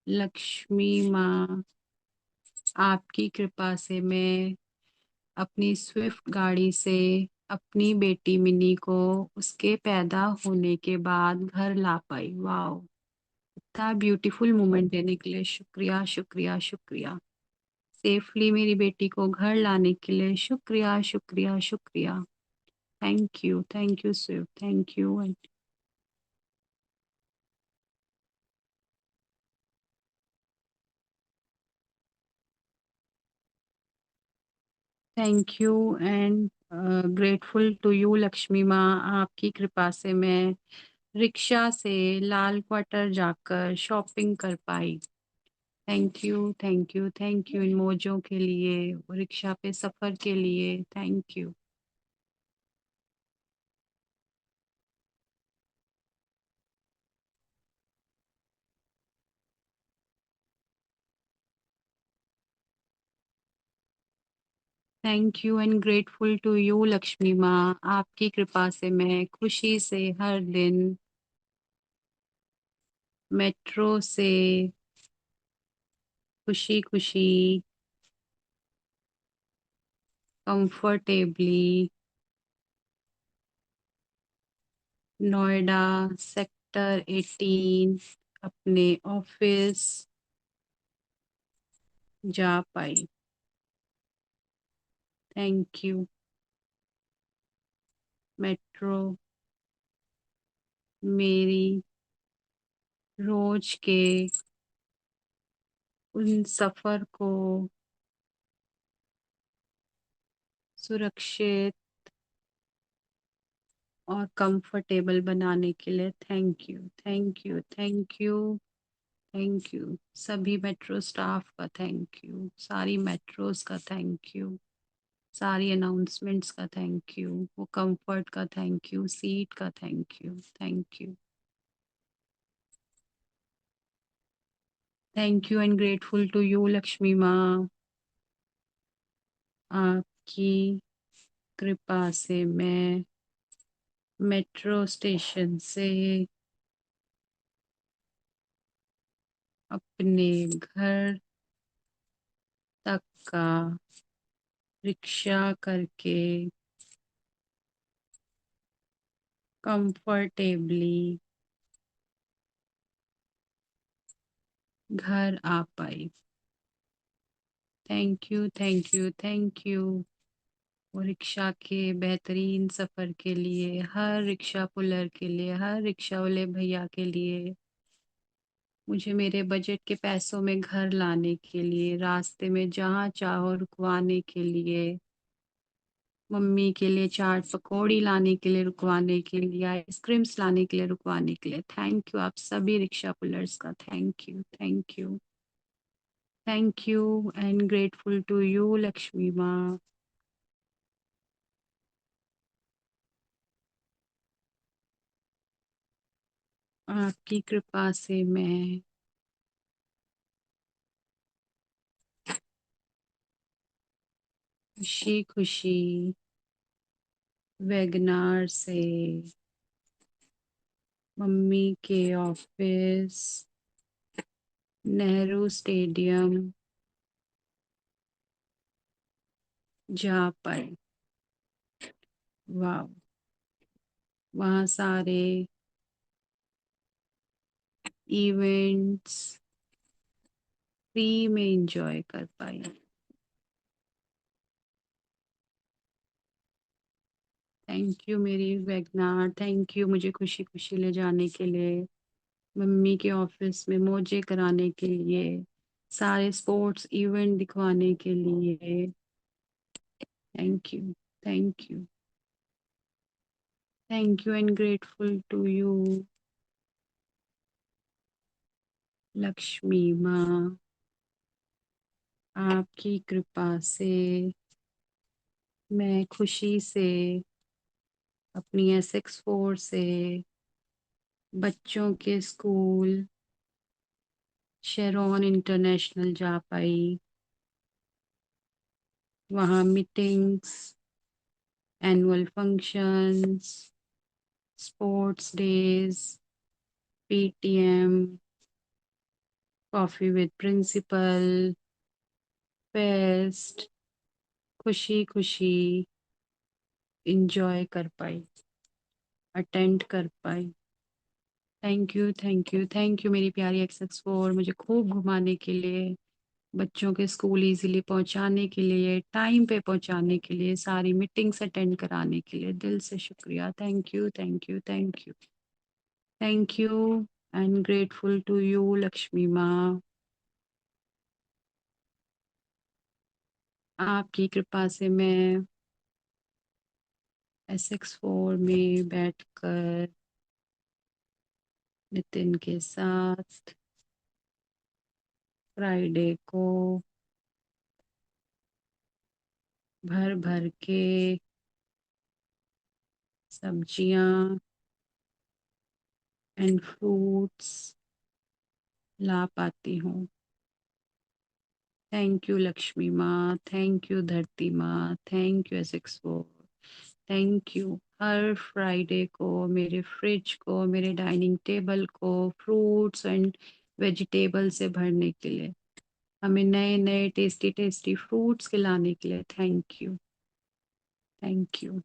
Lakshmi माँ। आपकी कृपा से मैं अपनी स्विफ्ट गाड़ी से अपनी बेटी मिनी को उसके पैदा होने के बाद घर ला पाई। वाओ, इतना ब्यूटीफुल मोमेंट देने के लिए शुक्रिया, शुक्रिया, शुक्रिया। सेफली मेरी बेटी को घर लाने के लिए शुक्रिया, शुक्रिया, शुक्रिया। Thank you Swift, thank you and thank you and grateful to you Lakshmi माँ। आपकी कृपा से मैं रिक्शा से लाल क्वार्टर जाकर शॉपिंग कर पाई। Thank you, thank you, thank you इन मौजों के लिए, रिक्शा पे सफर के लिए। Thank you. Thank you and grateful to you Lakshmi माँ। आपकी कृपा से मैं खुशी से हर दिन मेट्रो से खुशी खुशी कंफर्टेबली नोएडा सेक्टर 18 अपने ऑफिस जा पाई। थैंक यू मेट्रो, मेरी रोज के उन सफर को सुरक्षित और कंफर्टेबल बनाने के लिए। Thank you, thank you, thank you, thank you. सभी मेट्रो स्टाफ का थैंक यू, सारी मेट्रोस का थैंक यू, सारी अनाउंसमेंट्स का थैंक यू, वो कंफर्ट का थैंक यू, सीट का thank you, thank you. Thank you and grateful to you Lakshmi माँ। आपकी कृपा से मैं मेट्रो स्टेशन से अपने घर तक का रिक्शा करके कंफर्टेबली घर आ पाई। Thank you, thank you, thank you. और रिक्शा के बेहतरीन सफ़र के लिए, हर रिक्शा पुलर के लिए, हर रिक्शा वाले भैया के लिए, मुझे मेरे बजट के पैसों में घर लाने के लिए, रास्ते में जहाँ चाहो रुकवाने के लिए, मम्मी के लिए चाट पकौड़ी लाने के लिए रुकवाने के लिए, आइसक्रीम्स लाने के लिए रुकवाने के लिए, थैंक यू आप सभी रिक्शा पुलर्स का, thank you, thank you, thank you and grateful to you Lakshmi माँ। आपकी कृपा से मैं खुशी खुशी वैगनार से मम्मी के ऑफिस, नेहरू स्टेडियम जा पाई। वाह, वहाँ सारे इवेंट्स फ्री में एंजॉय कर पाई। थैंक यू मेरी वैगनार, थैंक यू मुझे खुशी खुशी ले जाने के लिए, मम्मी के ऑफिस में मौजे कराने के लिए, सारे स्पोर्ट्स इवेंट दिखवाने के लिए, thank you, thank you, thank you and grateful to you Lakshmi माँ। आपकी कृपा से मैं खुशी से अपनी SX4 से बच्चों के स्कूल शेरॉन इंटरनेशनल जा पाई। वहाँ meetings, annual functions, sports days, PTM, coffee with principal, fest, खुशी खुशी इंजॉय कर पाई, अटेंड कर पाई। Thank you, thank you, thank you मेरी प्यारी XX4, मुझे खूब घुमाने के लिए, बच्चों के स्कूल इजीली पहुंचाने के लिए, टाइम पे पहुंचाने के लिए, सारी मीटिंग्स अटेंड कराने के लिए, दिल से शुक्रिया। Thank you, thank you, thank you, thank you and grateful to you Lakshmi माँ। आपकी कृपा से मैं SX4 में बैठकर नितिन के साथ फ्राइडे को भर भर के सब्जियां एंड फ्रूट्स ला पाती हूँ। थैंक यू लक्ष्मी माँ, थैंक यू धरती माँ, thank you SX4, thank you. Her Friday को मेरे फ्रिज को, मेरे डाइनिंग टेबल को फ्रूट्स एंड वेजिटेबल से भरने के लिए, हमें नए नए टेस्टी टेस्टी फ्रूट्स खिलाने के लिए, thank you, thank you,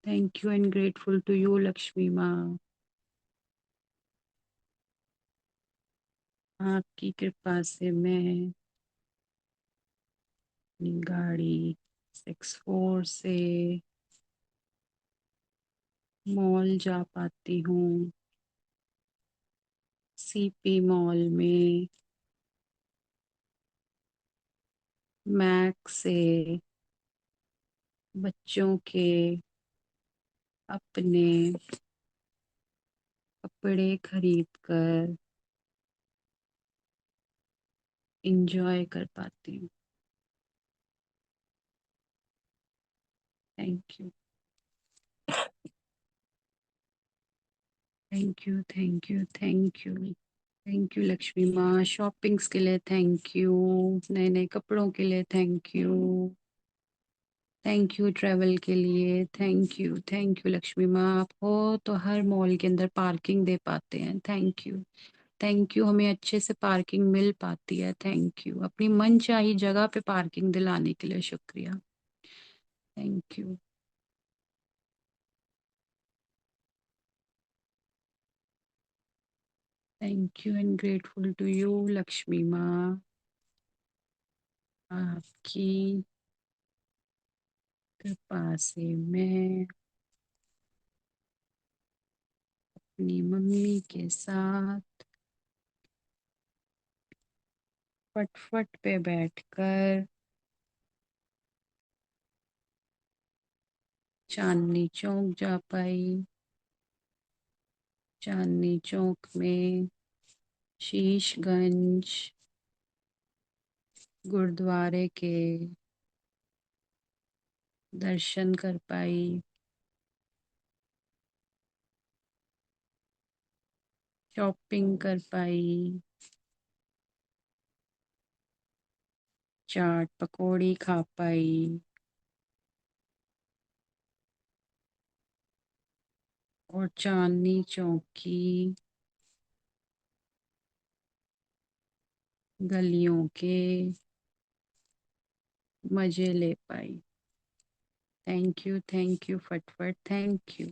thank you and grateful to you Lakshmi माँ। आपकी कृपा से मैं अपनी गाड़ी 64 से मॉल जा पाती हूँ। CP मॉल में मैक्स से बच्चों के अपने कपड़े खरीद कर इंजॉय कर पाती हूँ। Thank you, thank you, thank you, thank you, thank you Lakshmi माँ। शॉपिंग्स के लिए थैंक यू, नए नए कपड़ों के लिए thank you, thank you travel के लिए, थैंक यू लक्ष्मी माँ। आप हो तो हर मॉल के अंदर पार्किंग दे पाते हैं, थैंक यू, थैंक यू। हमें अच्छे से पार्किंग मिल पाती है, थैंक यू। अपनी मनचाही जगह पे पार्किंग दिलाने के लिए शुक्रिया, thank you. Thank you and grateful to you Lakshmi माँ। आपकी कृपा से मैं अपनी मम्मी के साथ फटफट पे बैठकर चांदनी चौक जा पाई। चांदनी चौक में शीशगंज गुरुद्वारे के दर्शन कर पाई। शॉपिंग कर पाई। चाट पकौड़ी खा पाई। और चांदनी चौक की गलियों के मजे ले पाई। थैंक यू फटफट, thank you.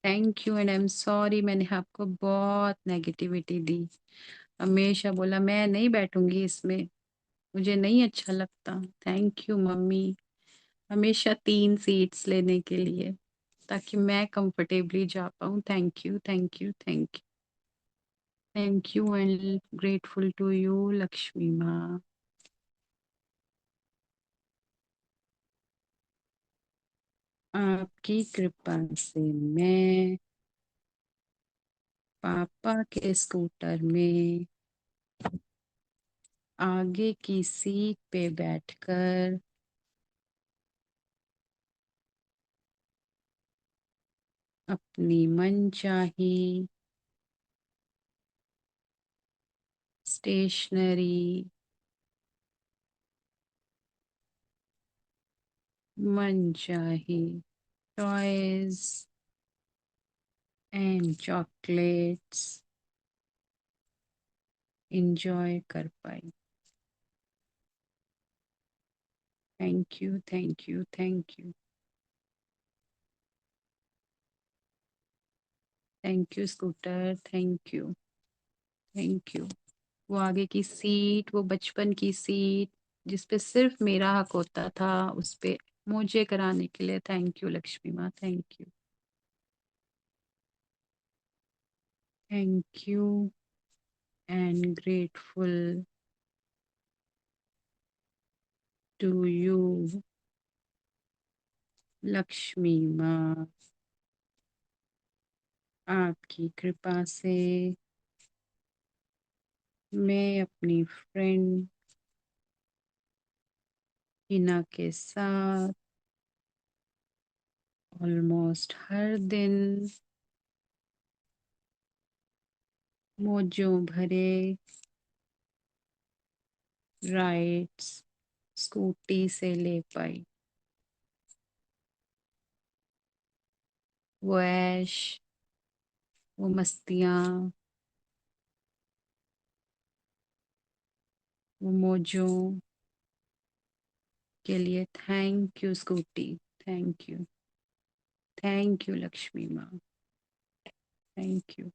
Thank you and I am sorry मैंने आपको बहुत नेगेटिविटी दी। हमेशा बोला मैं नहीं बैठूंगी इसमें, मुझे नहीं अच्छा लगता। थैंक यू मम्मी, हमेशा 3 सीट्स लेने के लिए ताकि मैं कंफर्टेबली जा पाऊँ। Thank you thank you thank you thank you and grateful to you Lakshmi माँ। आपकी कृपा से मैं पापा के स्कूटर में आगे की सीट पे बैठकर अपनी मनचाही स्टेशनरी, मनचाही टॉयज एंड चॉकलेट्स एंजॉय कर पाई। Thank you thank you thank you thank you scooter, thank you thank you. वो आगे की सीट, वो बचपन की सीट जिस पे सिर्फ मेरा हक होता था, उस पे मुझे कराने के लिए थैंक यू लक्ष्मी माँ। Thank you thank you and grateful to you Lakshmi माँ। आपकी कृपा से मैं अपनी फ्रेंड हिना के साथ ऑलमोस्ट हर दिन मौजों भरे राइड्स स्कूटी से ले पाई। वो ऐश, वो मस्तियाँ, वो मौजों के लिए thank you scooty. Thank you Lakshmi माँ। Thank you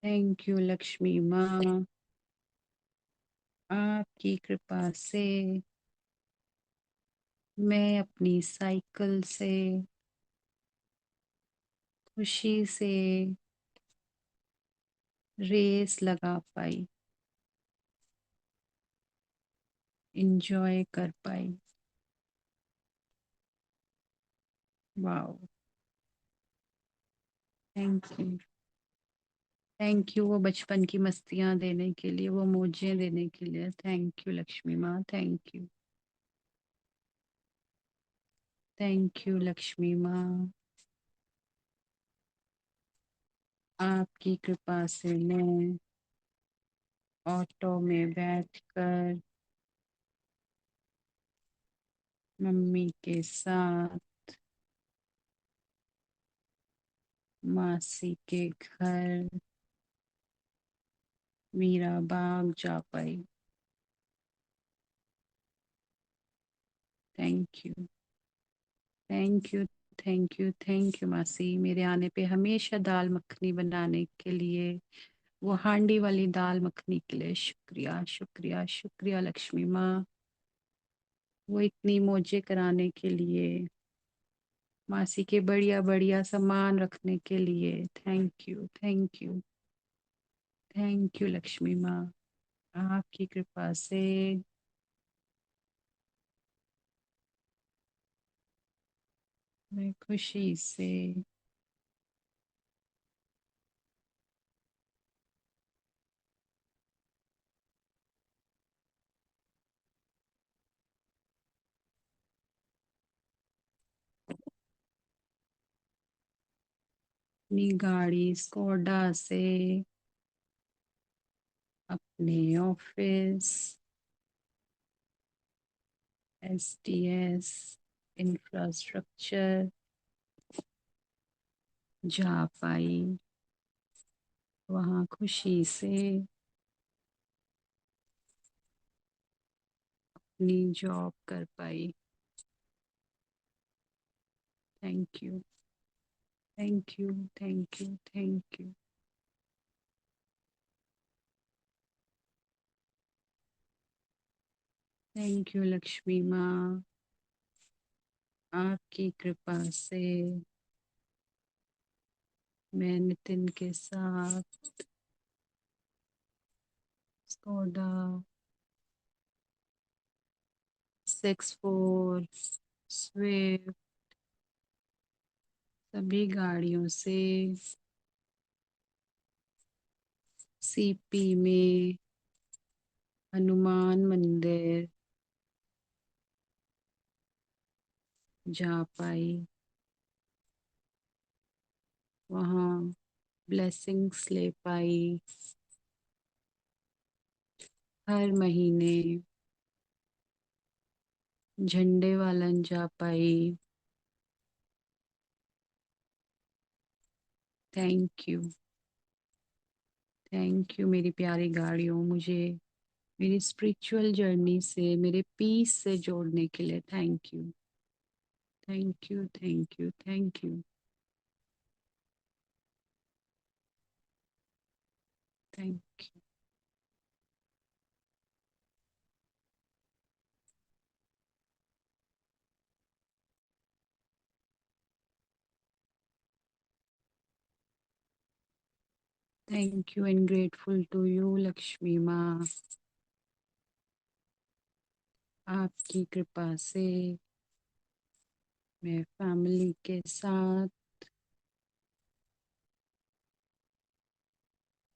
thank you Lakshmi माँ। आपकी कृपा से मैं अपनी साइकिल से खुशी से रेस लगा पाई, इंजॉय कर पाई। Wow, thank you thank you. वो बचपन की मस्तियाँ देने के लिए, वो मौजें देने के लिए थैंक यू लक्ष्मी माँ। थैंक यू लक्ष्मी माँ। आपकी कृपा से मैं ऑटो में बैठकर मम्मी के साथ मासी के घर मीरा बाग जा पाई। Thank you thank you, thank you, thank you मासी, मेरे आने पे हमेशा दाल मखनी बनाने के लिए, वो हांडी वाली दाल मखनी के लिए शुक्रिया, शुक्रिया, शुक्रिया लक्ष्मी माँ, वो इतनी मौजे कराने के लिए, मासी के बढ़िया बढ़िया सामान रखने के लिए, thank you, thank you, thank you Lakshmi माँ। आपकी कृपा से मैं खुशी से अपनी गाड़ी स्कोडा से अपने ऑफिस एसटीएस इंफ्रास्ट्रक्चर जा पाई, वहाँ खुशी से अपनी जॉब कर पाई। Thank you, thank you, thank you, thank you. Thank you Lakshmi माँ, आपकी कृपा से मैं नितिन के साथ स्कोडा 64 स्विफ्ट सभी गाड़ियों से सीपी में हनुमान मंदिर जा पाई, वहाँ ब्लेसिंग्स ले पाई, हर महीने झंडे वालन जा पाई। थैंक यू, थैंक यू मेरी प्यारी गाड़ियों, मुझे मेरी स्पिरिचुअल जर्नी से मेरे पीस से जोड़ने के लिए thank you, thank you, thank you, thank you, thank you. Thank you and grateful to you Lakshmi माँ, आपकी कृपा से मैं फैमिली के साथ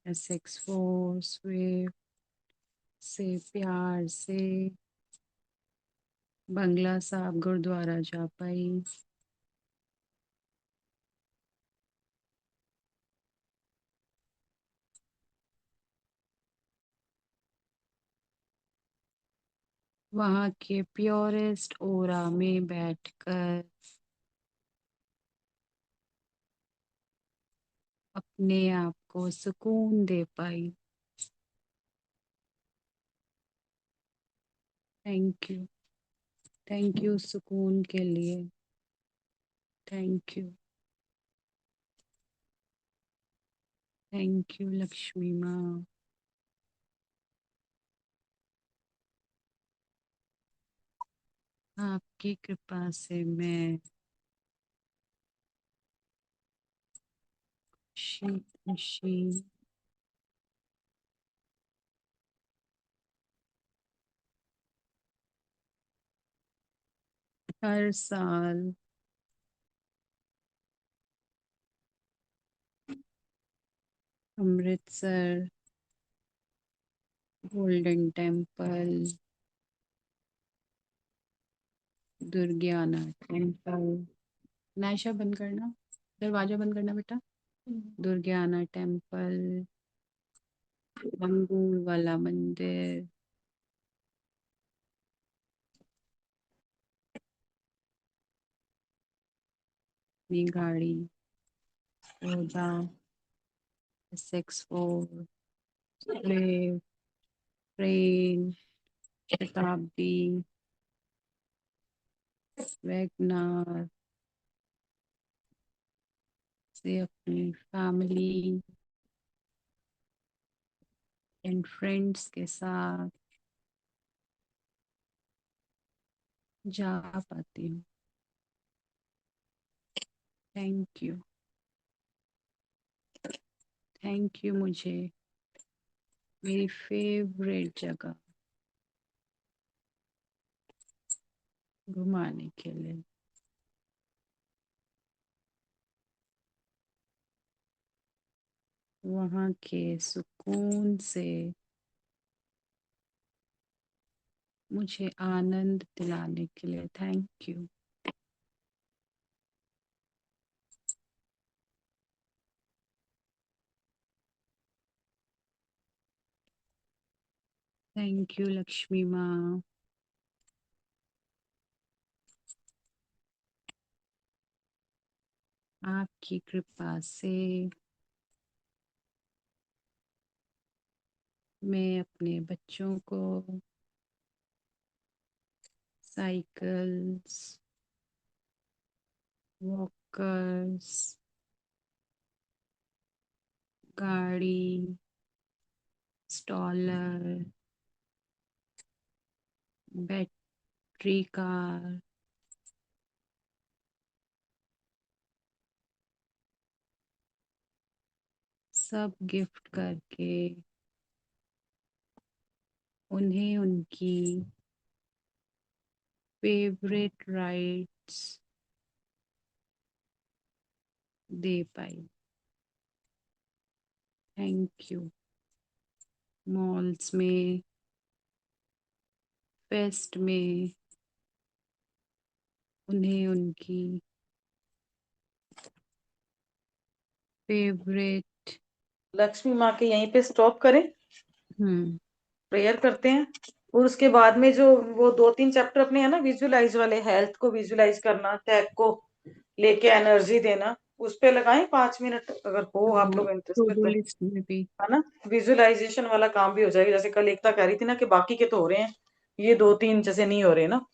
SX4 स्विफ्ट से प्यार से बंगला साहब गुरुद्वारा जा पाई, वहाँ के प्योरेस्ट ओरा में बैठकर अपने आप को सुकून दे पाई। थैंक यू सुकून के लिए, thank you, thank you Lakshmi माँ। आपकी कृपा से मैं खुशी खुशी हर साल Amritsar golden temple, Durgiana temple, Naysha बंद करना, दरवाजा बंद करना बेटा, दुर्गियाना टेम्पल, अंगूर वाला मंदिर, अपनी गाड़ी ओदा SX4 स्विफ्ट, ट्रेन, शताब्दी, वैगनार, से अपनी फैमिली एंड फ्रेंड्स के साथ जा पाती हूँ। थैंक यू, थैंक यू मुझे मेरी फेवरेट जगह घुमाने के लिए। वहाँ के सुकून से मुझे आनंद दिलाने के लिए thank you. Thank you Lakshmi माँ। आपकी कृपा से मैं अपने बच्चों को साइकिल्स, वॉकर्स, गाड़ी, स्टॉलर, बैटरी कार, सब गिफ्ट करके उन्हें उनकी favourite rides they pi. Thank you. Malls में, फेस्ट में उन्हें उनकी फेवरेट लक्ष्मी माँ के यहीं पे स्टॉप करें, प्रेयर करते हैं और उसके बाद में जो वो 2-3 चैप्टर अपने है ना विजुअलाइज वाले, हेल्थ को विजुअलाइज करना, टैग को लेके एनर्जी देना, उस पे लगाएं 5 मिनट अगर हो आप लोग टू इंटरेस्टेड डू तो, लिस्ट में भी। है ना। विजुअलाइजेशन वाला काम भी हो जाएगा। जैसे कल एकता कह रही थी ना कि बाकी के तो हो रहे हैं, ये 2-3 जैसे नहीं हो रहे ना।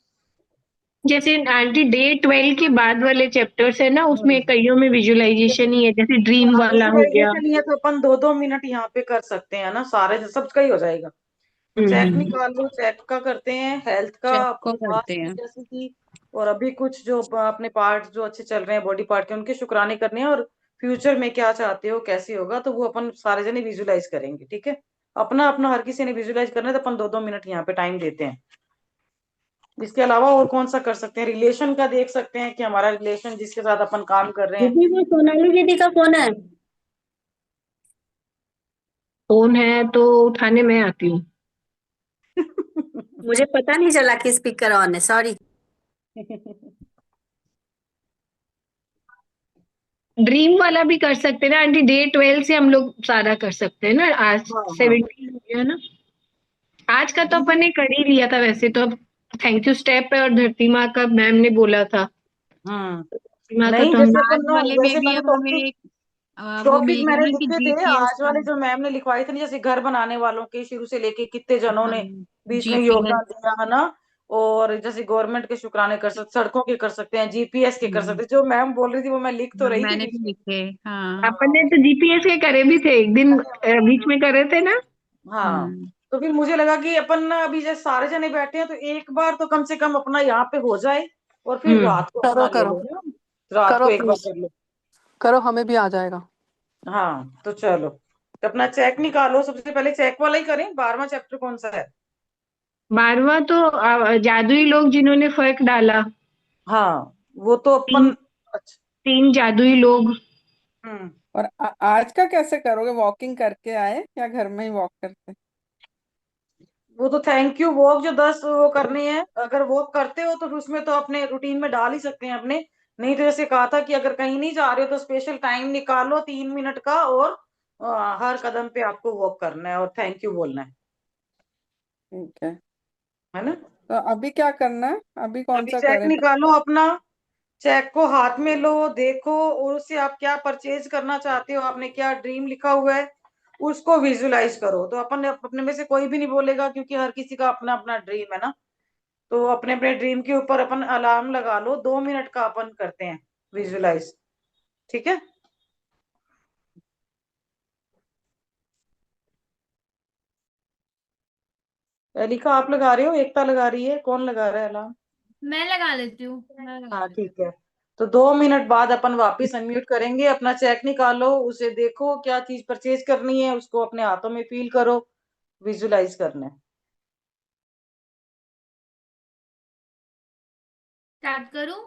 जैसे आंटी डे 12 के बाद वाले चैप्टर्स है ना, उसमें कईयों में विजुअलाइजेशन ही है, जैसे ड्रीम वाला हो गया। विजुअलाइजेशन ये तो अपन 2-2 मिनट यहाँ पे कर सकते हैं ना, सारे सबका ही हो जाएगा। तो चेक निकाल लो, चेक का करते हैं, हेल्थ का चेक को बात करते हैं। जैसे कि, और अभी कुछ जो अपने पार्ट जो अच्छे चल रहे हैं बॉडी पार्ट के, उनके शुक्राने करने हैं, और फ्यूचर में क्या चाहते हो कैसे होगा, तो वो अपन सारे जने विजुअलाइज करेंगे। ठीक है, अपना अपना हर किसी ने विजुअलाइज करना है, तो अपन 2-2 मिनट यहाँ पे टाइम देते हैं। इसके अलावा और कौन सा कर सकते हैं? रिलेशन का देख सकते हैं कि हमारा रिलेशन जिसके साथ अपन काम कर रहे हैं। दीदी वो सोनाली दीदी का फोन है। फोन है तो उठाने में आती हूँ। मुझे पता नहीं चला कि स्पीकर ऑन है, सॉरी। ड्रीम वाला भी कर सकते हैं ना आंटी, डे 12 से हम लोग सारा कर सकते हैं ना। आज हाँ, 17 हो गया ना, आज का तो अपन ने कर ही लिया था वैसे तो। थैंक यू स्टेप है और धरती माँ का मैम ने बोला था। धरती माँ का नहीं तो हम जैसे अपन आज ना, वाले में जैसे भी मैंने अब हमें टॉपिक एक वो टॉपिक मिल गया मैंने ना कि लिखे थे जीपीएस आज का। वाले, जो मैम ने लिखवाए थे ना, जैसे घर बनाने वालों के शुरू से लेके कितने जनों हाँ, ने बीच में जीपीएस। योगदान दिया है ना। और जैसे गवर्नमेंट के शुक्राने कर सकते, सड़कों के कर सकते हैं, जीपीएस के कर सकते हैं। जो मैम बोल रही थी वो मैं लिख तो रही थी मैंने बीच भी में। लिखे। हाँ। अपन ने तो जीपीएस के करे भी थे एक दिन, बीच में करे थे ना। हाँ, तो फिर मुझे लगा कि अपन ना अभी जैसे सारे जने बैठे हैं, तो एक बार तो कम से कम अपना यहाँ पे हो जाए, और फिर रात को अपना करो ले करो लो ना, रात करो को एक बार प्लीज, कर लो। करो, हमें भी आ जाएगा। हाँ तो चलो, तो अपना चेक निकालो, सबसे पहले चेक वाला ही करें। 12वां चैप्टर कौन सा है? 12वां तो जादुई लोग जिन्होंने फर्क डाला। हाँ वो तो तीन अपन, अच्छा। 3 जादुई लोग। और आज का कैसे करोगे? वॉकिंग करके आए या घर में ही वॉक करते? वो तो थैंक यू वॉक जो 10 वो करनी है, अगर वॉक करते हो तो फिर उसमें तो अपने रूटीन में डाल ही सकते हैं अपने। नहीं तो जैसे कहा था कि अगर कहीं नहीं जा रहे हो तो स्पेशल टाइम निकालो 3 मिनट का, और हर कदम पे आपको वॉक करना है और थैंक यू बोलना ठीक है, है ना। तो अभी क्या करना है? अभी कौन अभी सा चेक करें? निकालो अपना, चेक को हाथ में लो, देखो, और उससे आप क्या परचेज करना चाहते हो, आपने क्या ड्रीम लिखा हुआ है उसको विजुलाइज करो। तो अपन अपने में से कोई भी नहीं बोलेगा, क्योंकि हर किसी का अपना अपना ड्रीम है ना। तो अपने अपने ड्रीम के ऊपर अपन अलार्म लगा लो, 2 मिनट का अपन करते हैं विजुलाइज। ठीक है, एलिका आप लगा रहे हो, एकता लगा रही है, कौन लगा रहा है अलार्म? मैं लगा लेती हूँ, मैं लगा हाँ लेती ठीक है। तो 2 मिनट बाद अपन वापिस अनम्यूट करेंगे, अपना चेक निकालो, उसे देखो क्या चीज परचेज करनी है, उसको अपने हाथों में फील करो, विजुलाइज करना है। स्टार्ट करूँ?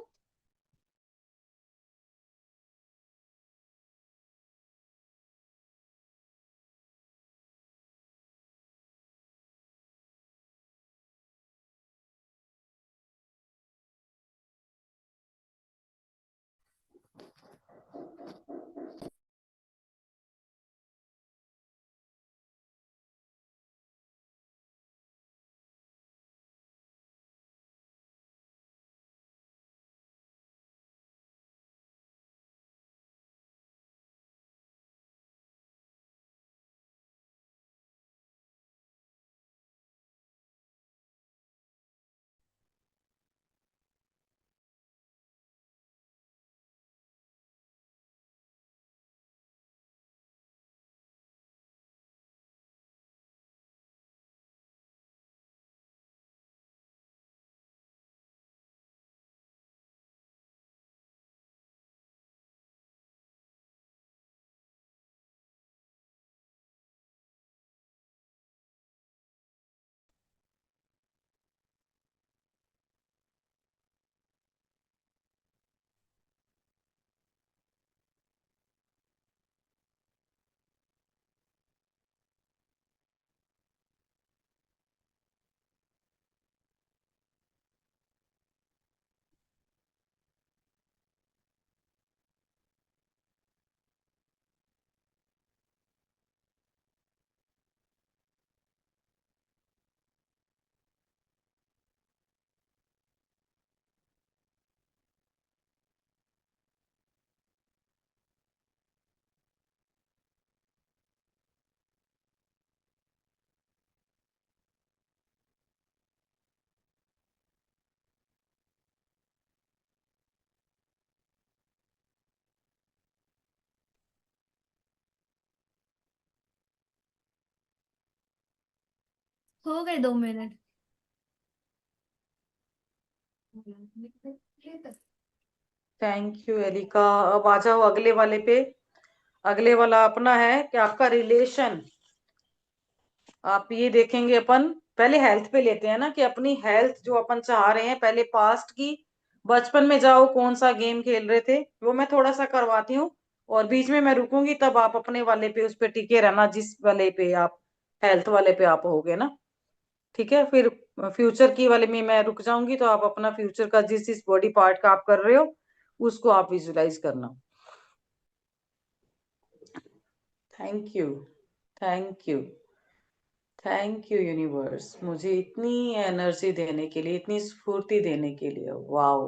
हो गए 2 मिनट। Thank you Elika. अब आ जाओ अगले वाले पे। अगले वाला अपना है कि आपका रिलेशन। आप ये देखेंगे, अपन पहले हेल्थ पे लेते हैं ना, कि अपनी हेल्थ जो अपन चाह रहे हैं, पहले पास्ट की, बचपन में जाओ कौन सा गेम खेल रहे थे, वो मैं थोड़ा सा करवाती हूँ और बीच में मैं रुकूंगी, तब आप अपने वाले पे उस पे टिके रहना, जिस वाले पे आप हेल्थ वाले पे आप होगे ना, ठीक है। फिर फ्यूचर की वाले में मैं रुक जाऊंगी, तो आप अपना फ्यूचर का जिस जिस बॉडी पार्ट का आप कर रहे हो उसको आप विजुलाइज करना। Thank you, thank you, thank you universe, मुझे इतनी एनर्जी देने के लिए, इतनी स्फूर्ति देने के लिए। वाओ,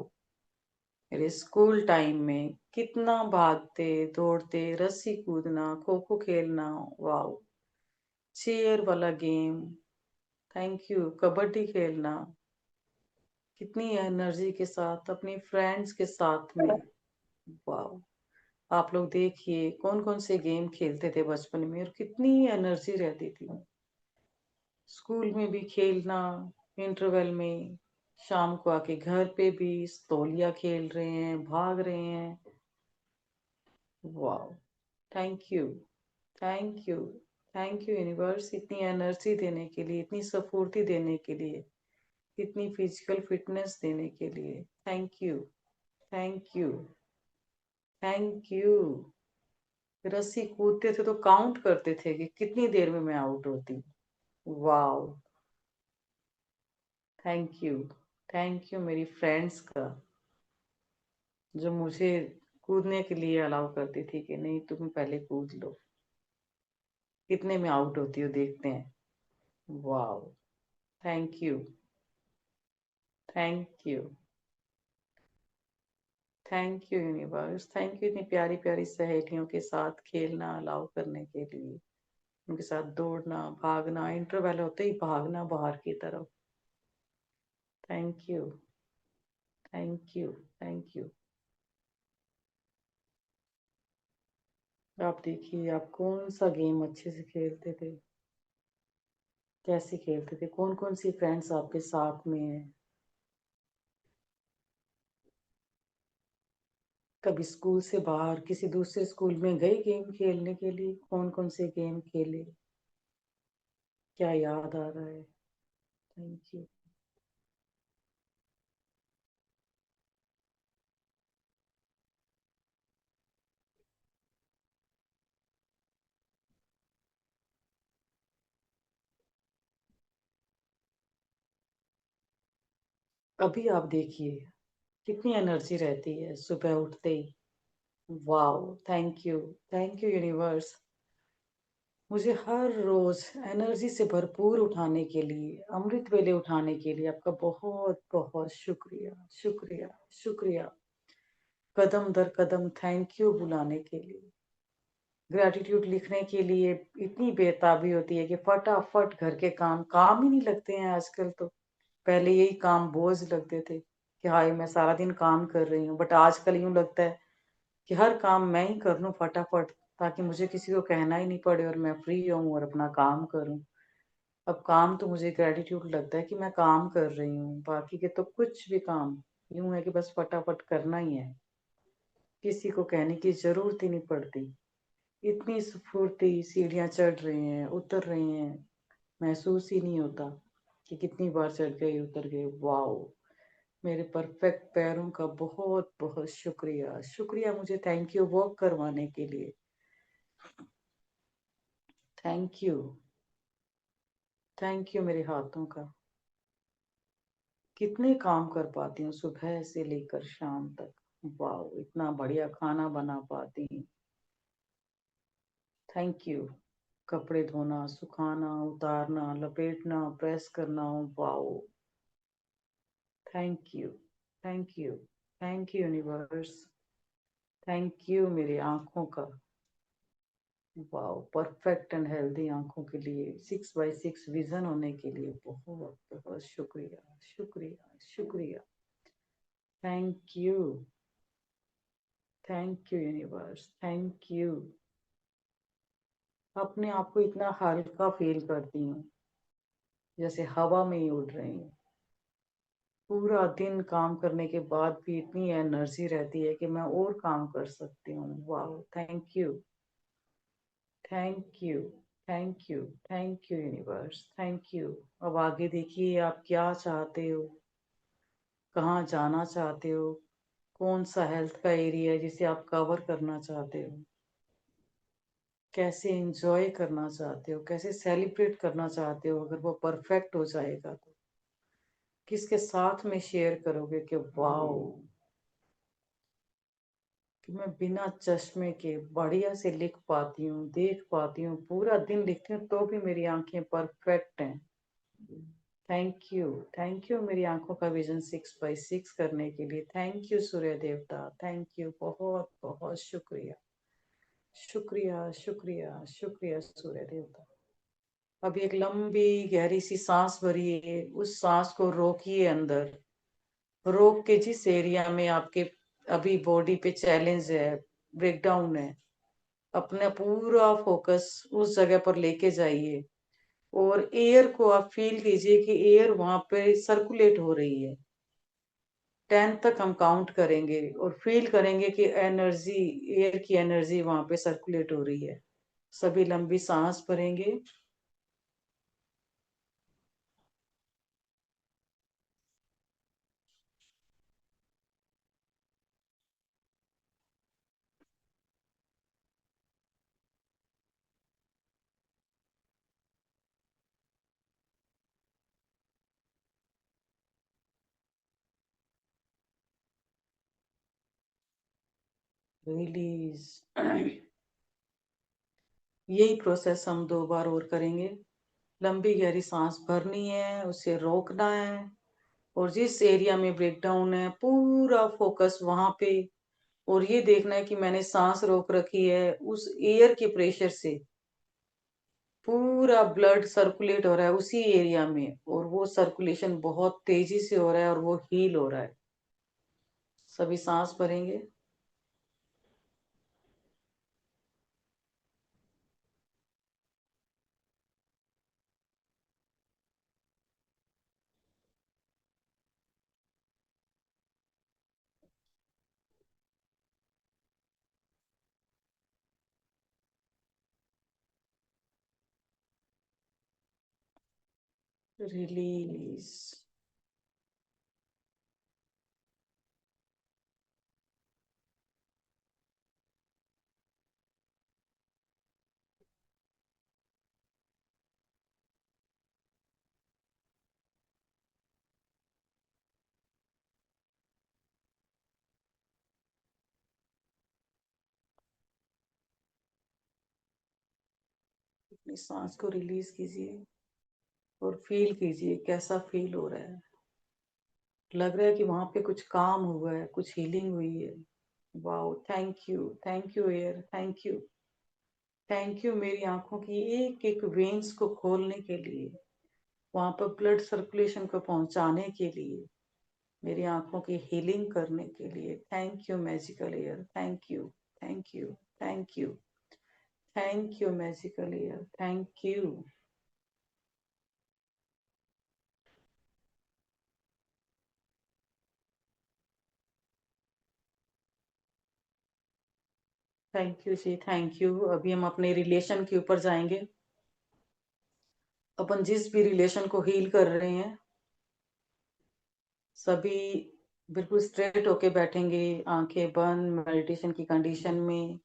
मेरे स्कूल टाइम में कितना भागते दौड़ते, रस्सी कूदना, खो खो खेलना, वाओ, चेयर वाला गेम, थैंक यू, कबड्डी खेलना, कितनी एनर्जी के साथ अपनी फ्रेंड्स के साथ में। वाओ, आप लोग देखिए कौन कौन से गेम खेलते थे बचपन में और कितनी एनर्जी रहती थी। स्कूल में भी खेलना, इंटरवल में, शाम को आके घर पे भी तौलिया खेल रहे हैं, भाग रहे हैं। Wow, thank you, thank you, thank you universe, इतनी एनर्जी देने के लिए, इतनी स्फूर्ति देने के लिए, इतनी फिजिकल फिटनेस देने के लिए। Thank you, thank you, thank you. रस्सी कूदते थे तो काउंट करते थे कि कितनी देर में मैं आउट होती। Wow, thank you, thank you मेरी फ्रेंड्स का, जो मुझे कूदने के लिए अलाउ करती थी कि नहीं तुम पहले कूद लो, कितने में आउट होती हो देखते हैं। Wow, thank you, thank you, thank you universe, thank you इतनी प्यारी प्यारी सहेलियों के साथ खेलना अलाउ करने के लिए, उनके साथ दौड़ना भागना, इंटरवल होते ही भागना बाहर की तरफ। Thank you, thank you, thank you. आप देखिए आप कौन सा गेम अच्छे से खेलते थे, कैसे खेलते थे? कौन कौन सी फ्रेंड्स आपके साथ में है? कभी स्कूल से बाहर किसी दूसरे स्कूल में गए गेम खेलने के लिए? कौन कौन से गेम खेले? क्या याद आ रहा है? Thank you. अभी आप देखिए कितनी एनर्जी रहती है सुबह उठते ही। वाओ, थैंक यू यूनिवर्स, मुझे हर रोज एनर्जी से भरपूर उठाने के लिए, अमृत वेले उठाने के लिए आपका बहुत बहुत शुक्रिया, शुक्रिया, शुक्रिया। कदम दर कदम थैंक यू बुलाने के लिए, ग्रैटिट्यूड लिखने के लिए इतनी बेताबी होती है कि फटाफट घर के काम काम ही नहीं लगते हैं आजकल। तो पहले यही काम बोझ लगते थे कि हाय मैं सारा दिन काम कर रही हूँ, बट आजकल यूं लगता है कि हर काम मैं ही कर लूं फटाफट, ताकि मुझे किसी को कहना ही नहीं पड़े और मैं फ्री हूँ और अपना काम करूँ। अब काम तो मुझे ग्रेटिट्यूड लगता है कि मैं काम कर रही हूँ, बाकी के तो कुछ भी काम यूं है कि बस फटाफट करना ही है, किसी को कहने की जरूरत ही नहीं पड़ती। इतनी स्फूर्ति, सीढ़ियां चढ़ रहे हैं उतर रहे हैं, महसूस ही नहीं होता कि कितनी बार चढ़ गए उतर गए। वाओ, मेरे परफेक्ट पैरों का बहुत बहुत शुक्रिया, शुक्रिया मुझे थैंक यू वॉक करवाने के लिए। थैंक यू, थैंक यू मेरे हाथों का, कितने काम कर पाती हूँ सुबह से लेकर शाम तक। वाओ, इतना बढ़िया खाना बना पाती हूँ। थैंक यू, कपड़े धोना, सुखाना, उतारना, लपेटना, प्रेस करना। Wow, thank you, thank you, thank you universe, thank you मेरी आंखों का। वाओ, परफेक्ट एंड हेल्दी आंखों के लिए, 6x6 विजन होने के लिए बहुत बहुत शुक्रिया, शुक्रिया, शुक्रिया। Thank you, thank you universe, thank you. अपने आप को इतना हल्का फील करती हूँ जैसे हवा में ही उड़ रही हूँ। पूरा दिन काम करने के बाद भी इतनी एनर्जी रहती है कि मैं और काम कर सकती हूँ। Wow, thank you, thank you, thank you, thank you universe, thank you. अब आगे देखिए आप क्या चाहते हो, कहाँ जाना चाहते हो, कौन सा हेल्थ का एरिया है जिसे आप कवर करना चाहते हो, कैसे एंजॉय करना चाहते हो, कैसे सेलिब्रेट करना चाहते हो। अगर वो परफेक्ट हो जाएगा तो किसके साथ में शेयर करोगे कि वाओ, कि मैं बिना चश्मे के बढ़िया से लिख पाती हूँ, देख पाती हूँ, पूरा दिन लिखती हूँ तो भी मेरी आंखें परफेक्ट हैं। थैंक यू, थैंक यू मेरी आंखों का विजन 6x6 करने के लिए। थैंक यू सूर्य देवता, थैंक यू, बहुत बहुत शुक्रिया, शुक्रिया, शुक्रिया, शुक्रिया सूर्य देवता। अब एक लंबी गहरी सी सांस भरिए, उस सांस को रोकिए अंदर, रोक के जिस एरिया में आपके अभी बॉडी पे चैलेंज है, ब्रेकडाउन है, अपना पूरा फोकस उस जगह पर लेके जाइए और एयर को आप फील कीजिए कि एयर वहां पे सर्कुलेट हो रही है। 10 तक हम काउंट करेंगे और फील करेंगे कि एनर्जी, एयर की एनर्जी वहां पे सर्कुलेट हो रही है। सभी लंबी सांस भरेंगे। रिलीज। यही प्रोसेस हम 2 बार और करेंगे। लंबी गहरी सांस भरनी है, उसे रोकना है और जिस एरिया में ब्रेकडाउन है पूरा फोकस वहां पे, और ये देखना है कि मैंने सांस रोक रखी है, उस एयर के प्रेशर से पूरा ब्लड सर्कुलेट हो रहा है उसी एरिया में, और वो सर्कुलेशन बहुत तेजी से हो रहा है और वो हील हो रहा है। सभी सांस भरेंगे। रिलीज। अपनी सांस को रिलीज कीजिए और फील कीजिए कैसा फील हो रहा है। लग रहा है कि वहां पे कुछ काम हुआ है, कुछ हीलिंग हुई है। Wow, thank you air, thank you मेरी आंखों की एक एक वेन्स को खोलने के लिए, वहां पर ब्लड सर्कुलेशन को पहुंचाने के लिए, मेरी आंखों की हीलिंग करने के लिए। Thank you magical air, thank you, thank you, thank you, thank you magical air, thank you. Thank you जी, थैंक यू। अभी हम अपने रिलेशन के ऊपर जाएंगे। अपन जिस भी रिलेशन को हील कर रहे हैं, सभी बिल्कुल स्ट्रेट होके बैठेंगे, आंखें बंद, मेडिटेशन की कंडीशन में।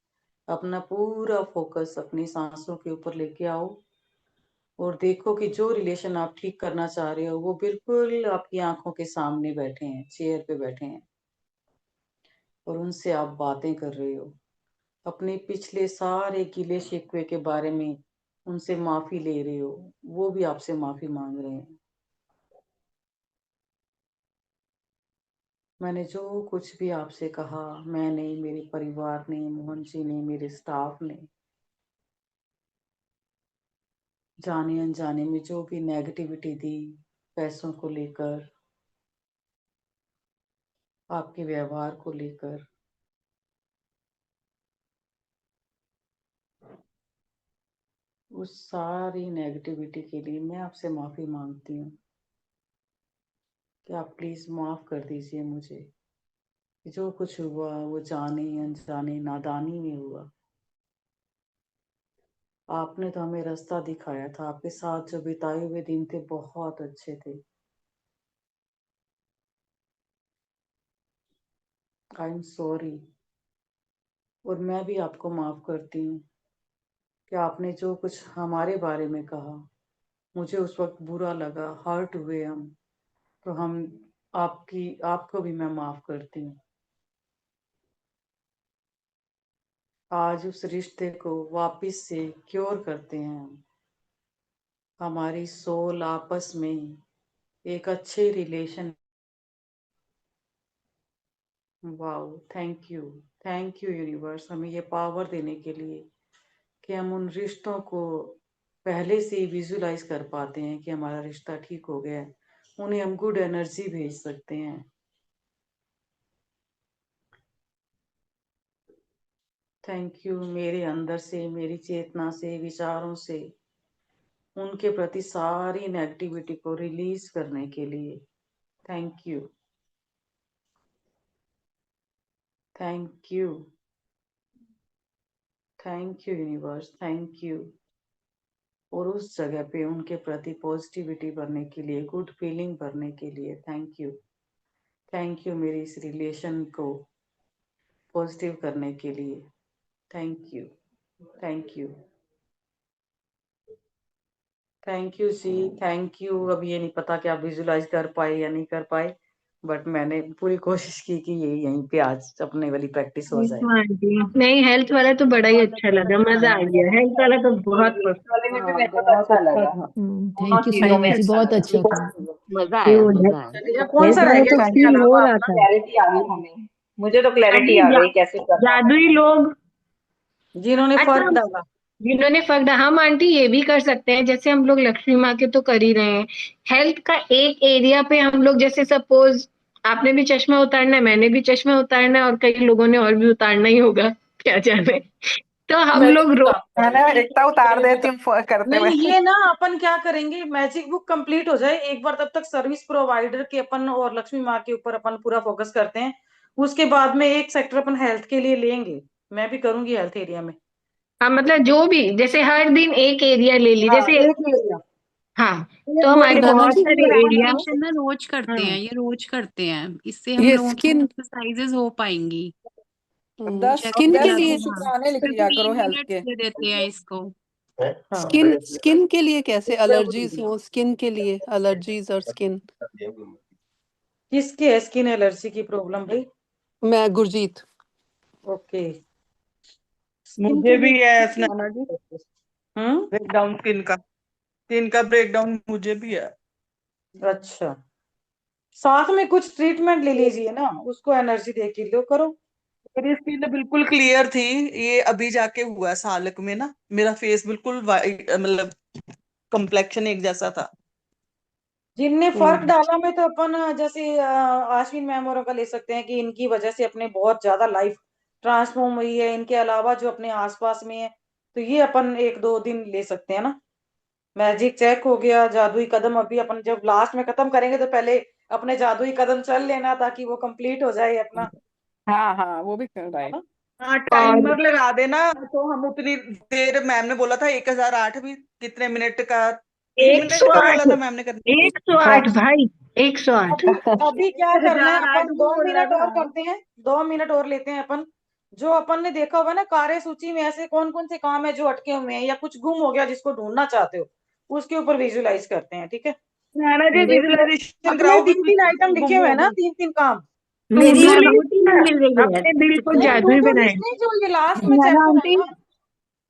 अपना पूरा फोकस अपनी सांसों के ऊपर लेके आओ और देखो कि जो रिलेशन आप ठीक करना चाह रहे हो वो बिल्कुल आपकी आंखों के सामने बैठे हैं, चेयर पे बैठे हैं और उनसे आप बातें कर रहे हो। अपने पिछले सारे गिले शिकवे के बारे में उनसे माफी ले रहे हो, वो भी आपसे माफी मांग रहे हैं। मैंने जो कुछ भी आपसे कहा, मैं नहीं, मेरे परिवार ने, मोहन जी ने, मेरे स्टाफ ने, जाने अनजाने में जो भी नेगेटिविटी दी, पैसों को लेकर, आपके व्यवहार को लेकर, उस सारी नेगेटिविटी के लिए मैं आपसे माफी मांगती हूँ कि आप प्लीज माफ कर दीजिए मुझे। जो कुछ हुआ वो जाने अनजाने नादानी में हुआ। आपने तो हमें रास्ता दिखाया था, आपके साथ जो बिताए हुए दिन थे बहुत अच्छे थे। आई एम सॉरी। और मैं भी आपको माफ करती हूँ कि आपने जो कुछ हमारे बारे में कहा, मुझे उस वक्त बुरा लगा, हर्ट हुए हम, तो आपको भी मैं माफ करती हूँ। आज उस रिश्ते को वापस से क्योर करते हैं हम। हमारी सोल आपस में एक अच्छे relation. Wow, thank you universe, हमें ये पावर देने के लिए कि हम उन रिश्तों को पहले से ही विजुलाइज कर पाते हैं कि हमारा रिश्ता ठीक हो गया है। उन्हें हम गुड एनर्जी भेज सकते हैं। थैंक यू मेरे अंदर से, मेरी चेतना से, विचारों से उनके प्रति सारी नेगेटिविटी को रिलीज करने के लिए। Thank you, thank you, thank you universe, thank you. और उस जगह पे उनके प्रति पॉजिटिविटी भरने के लिए, गुड फीलिंग भरने के लिए थैंक यू। थैंक यू मेरी इस रिलेशन को पॉजिटिव करने के लिए। Thank you, thank you, thank you जी, थैंक यू। अब ये नहीं पता कि आप विजुलाइज कर पाए या नहीं कर पाए, बट मैंने पूरी कोशिश की कि ये यहीं पे आज अपने वाली प्रैक्टिस हो जाए। हाँ जी, नहीं हेल्थ वाला तो बड़ा ही अच्छा लगा, मजा आ गया। हेल्थ वाला तो बहुत वाले में भी हाँ, मेरे को बहुत अच्छा लगा। था। थैंक यू सो चीजों में मच, अच्छा बहुत लगा। अच्छा था। मजा आया, मजा आया। चलिए, कौन सा हेल्थ रह वाला गया तो इसके फील हो अलावा? रहा अपना था। क्लैरिटी आ गई हमें, मुझे तो क्लैरिटी अभी आ गई कैसे करना होता जादुई है। लोग, जिन्होंने अच्छा फर्क डाला। जिन्होंने फर्क हम आंटी ये भी कर सकते हैं, जैसे हम लोग लक्ष्मी माँ के तो कर ही रहे हैं, हेल्थ का एक एरिया पे हम लोग, जैसे सपोज आपने भी चश्मा उतारना है, मैंने भी चश्मा उतारना है, और कई लोगों ने और भी उतारना ही होगा, क्या जाने। तो हम मैजिक लोग बुक रोज काम कर मैंने रहे एकता उतार देती हूँ करते हुए। नहीं, ये ना अपन क्या करेंगे, मैजिक बुक कंप्लीट हो जाए एक बार, तब तक सर्विस प्रोवाइडर के अपन और लक्ष्मी माँ के ऊपर अपन पूरा फोकस करते हैं। उसके बाद में एक सेक्टर अपन हेल्थ के लिए लेंगे। मैं भी करूंगी हेल्थ एरिया में। हाँ, मतलब जो भी, जैसे हर दिन एक एरिया ले ली, हाँ, जैसे एक एरिया। हाँ ये तो हमारे body बहुत positive सारे बनाना एरिया है। मेडिटेशन ना रोज करते हैं, ये रोज करते हैं, इससे हम ये लोगों की स्किन एक्सरसाइजेस हो पाएंगी। स्किन के चेस्ट लिए हाँ, शुक्राने लिख सिर्फ लिया 3 करो हेल्थ मिनट के। दे देते हैं इसको। स्किन के लिए कैसे एलर्जीज हो, स्किन के लिए एलर्जीज और स्किन। किसकी है स्किन एलर्जी की प्रॉब्लम भाई? मैं गुरजीत। ओके। मुझे भी है स्नेहा जी, हम्म। ब्रेकडाउन स्किन का ब्रेकडाउन मुझे भी है। अच्छा, साथ में कुछ ट्रीटमेंट ले लीजिए ना, उसको एनर्जी दे के लो करो। मेरी स्किन बिल्कुल क्लियर थी, ये अभी जाके हुआ है सालक में ना, मेरा फेस बिल्कुल वाइट, मतलब कम्प्लेक्शन एक जैसा था। जिनने फर्क डाला में तो अपन जैसे आश्विन मैम और का ले सकते हैं कि इनकी वजह से अपने बहुत ज्यादा लाइफ ट्रांसफॉर्म हुई है। इनके अलावा जो अपने आसपास में है तो ये अपन 1-2 दिन ले सकते हैं ना। मैजिक चेक हो गया, जादुई कदम अभी अपन जब लास्ट में खत्म करेंगे तो पहले अपने जादुई कदम चल लेना ताकि वो कंप्लीट हो जाए अपना, हाँ हाँ वो भी कर रहा है है। ना। हाँ, और टाइमर लगा देना तो हम उतनी देर, मैम ने बोला था 1008 भी कितने मिनट का, 3 मिनट का 108 बोला था मैम ने करने के लिए। 108 भाई 108 अभी अभी क्या करना है 1008 अपन, भी 2 मिनट बोला और था। करते हैं, 2 मिनट और लेते हैं अपन। जो अपन ने देखा हुआ है ना कार्य सूची में ऐसे कौन कौन से काम है जो अटके हुए हैं या कुछ गुम हो गया जिसको ढूंढना चाहते हो, उसके ऊपर विजुलाइज करते हैं, ठीक है। नैना जी देखो विजुअलाइजेशन अपने कराओ भी 3-3 आइटम गुम लिखे हुए हो हैं ना, गई। 3-3 काम। मेरी टू रोटी नहीं मिल रही है। अपने दिल को नहीं, जादुई टू बनाए, लिस्ट नहीं, जो ये लास्ट में नैना चैप्टर है आंटी, ना,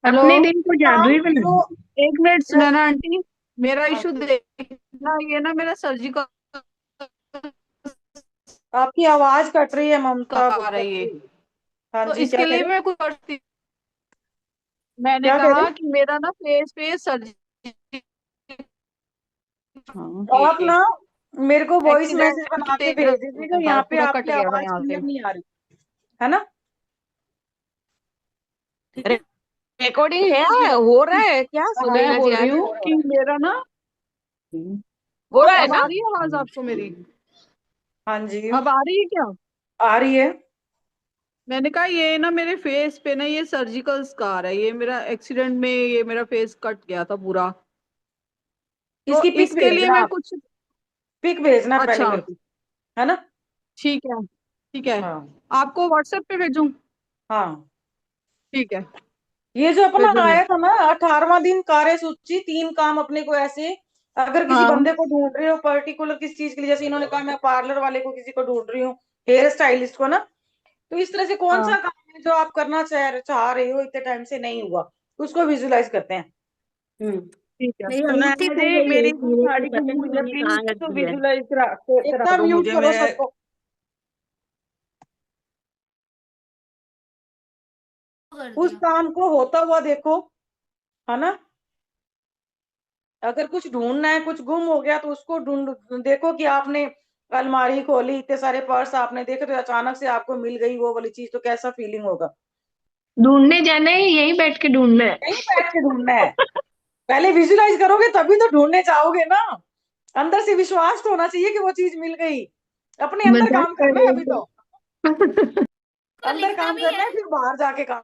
हेलो, अपने दिल को काम जादुई बनाए। जो एक मिनट जो नैना आंटी, मेरा हाँ इशू जी, देखना, ये ना मेरा सर्जिकल आपकी आवाज कट रही है ममता आ रही है, जी। हाँ तो जी, क्या इसके कह लिए रहे मैं कुछ करती, मैंने क्या कह रहे कहा कि मेरा ना फेस पे सर्जिकल हैं आप ना, मेरे को वॉइस मैसेज एक्सीडेंट बना के टेप भेज दीजिएगा, था, यहाँ पे पूरा कट आपकी गया था आवाज यहाँ क्लियर से। नहीं आ रही, है ना। ठीक है, रिकॉर्डिंग है, हो रहा है क्या? हाँ हाँ, मैं हो बोल रहा है, रही हूँ हो रहा कि है। मेरा ना हो रहा है अब ना, आ आ रही है आवाज आपको मेरी? हाँ जी, अब आ रही है क्या? आ रही है। मैंने कहा ये ना मेरे फेस पे ना ये सर्जिकल स्कार है, ये मेरा एक्सीडेंट में ये मेरा फेस कट गया था पूरा, तो इसकी पिक इसके लिए भेजना, मैं आप कुछ। पिक भेजना पहले अच्छा मेरे को, है ना। ठीक है, ठीक है, हाँ आपको व्हाट्सएप पे भेजूं? हाँ, ठीक है, ये जो अपना भेजूंगी। आया था ना 18वां दिन कार्य सूची, 3 काम अपने को ऐसे, अगर किसी हाँ बंदे को ढूंढ रहे हो पर्टिकुलर किस चीज के लिए, जैसे इन्होंने कहा मैं पार्लर वाले को किसी को ढूंढ रही हूँ, हेयर स्टाइलिस्ट को ना, तो इस तरह से कौन हाँ सा काम है जो आप करना चाह रहे हो, इतने टाइम से नहीं हुआ, उसको विजुलाइज करते हैं। ठीक है। मेरी अंगूठी सुनैना खो जी गई है मेरी इस हीरे की, साड़ी पता गुम नहीं हुई है, मैंने प्लीज कहाँ रख तो दिया है। विजुलाइज करा एकदम दो म्यूट मुझे। करो मैं सबको। कर उस दिया। काम को होता हुआ देखो, है ना। अगर कुछ ढूंढना है, कुछ गुम हो गया तो उसको ढूंढ, देखो कि आपने अलमारी खोली, इतने सारे पर्स आपने देखे तो अचानक से आपको मिल गई वो वाली चीज, तो कैसा फीलिंग होगा। ढूंढने जाना है, यहीं बैठ के ढूंढना है। नहीं बैठ के ढूंढना है, पहले विजुलाइज करोगे तभी तो ढूंढने जाओगे ना। अंदर से विश्वास तो होना चाहिए कि वो चीज मिल गई, अपने अंदर मजाक काम कर करना है रहे अभी तो, को अंदर लिखना काम भी करना है। है फिर बाहर जाके काम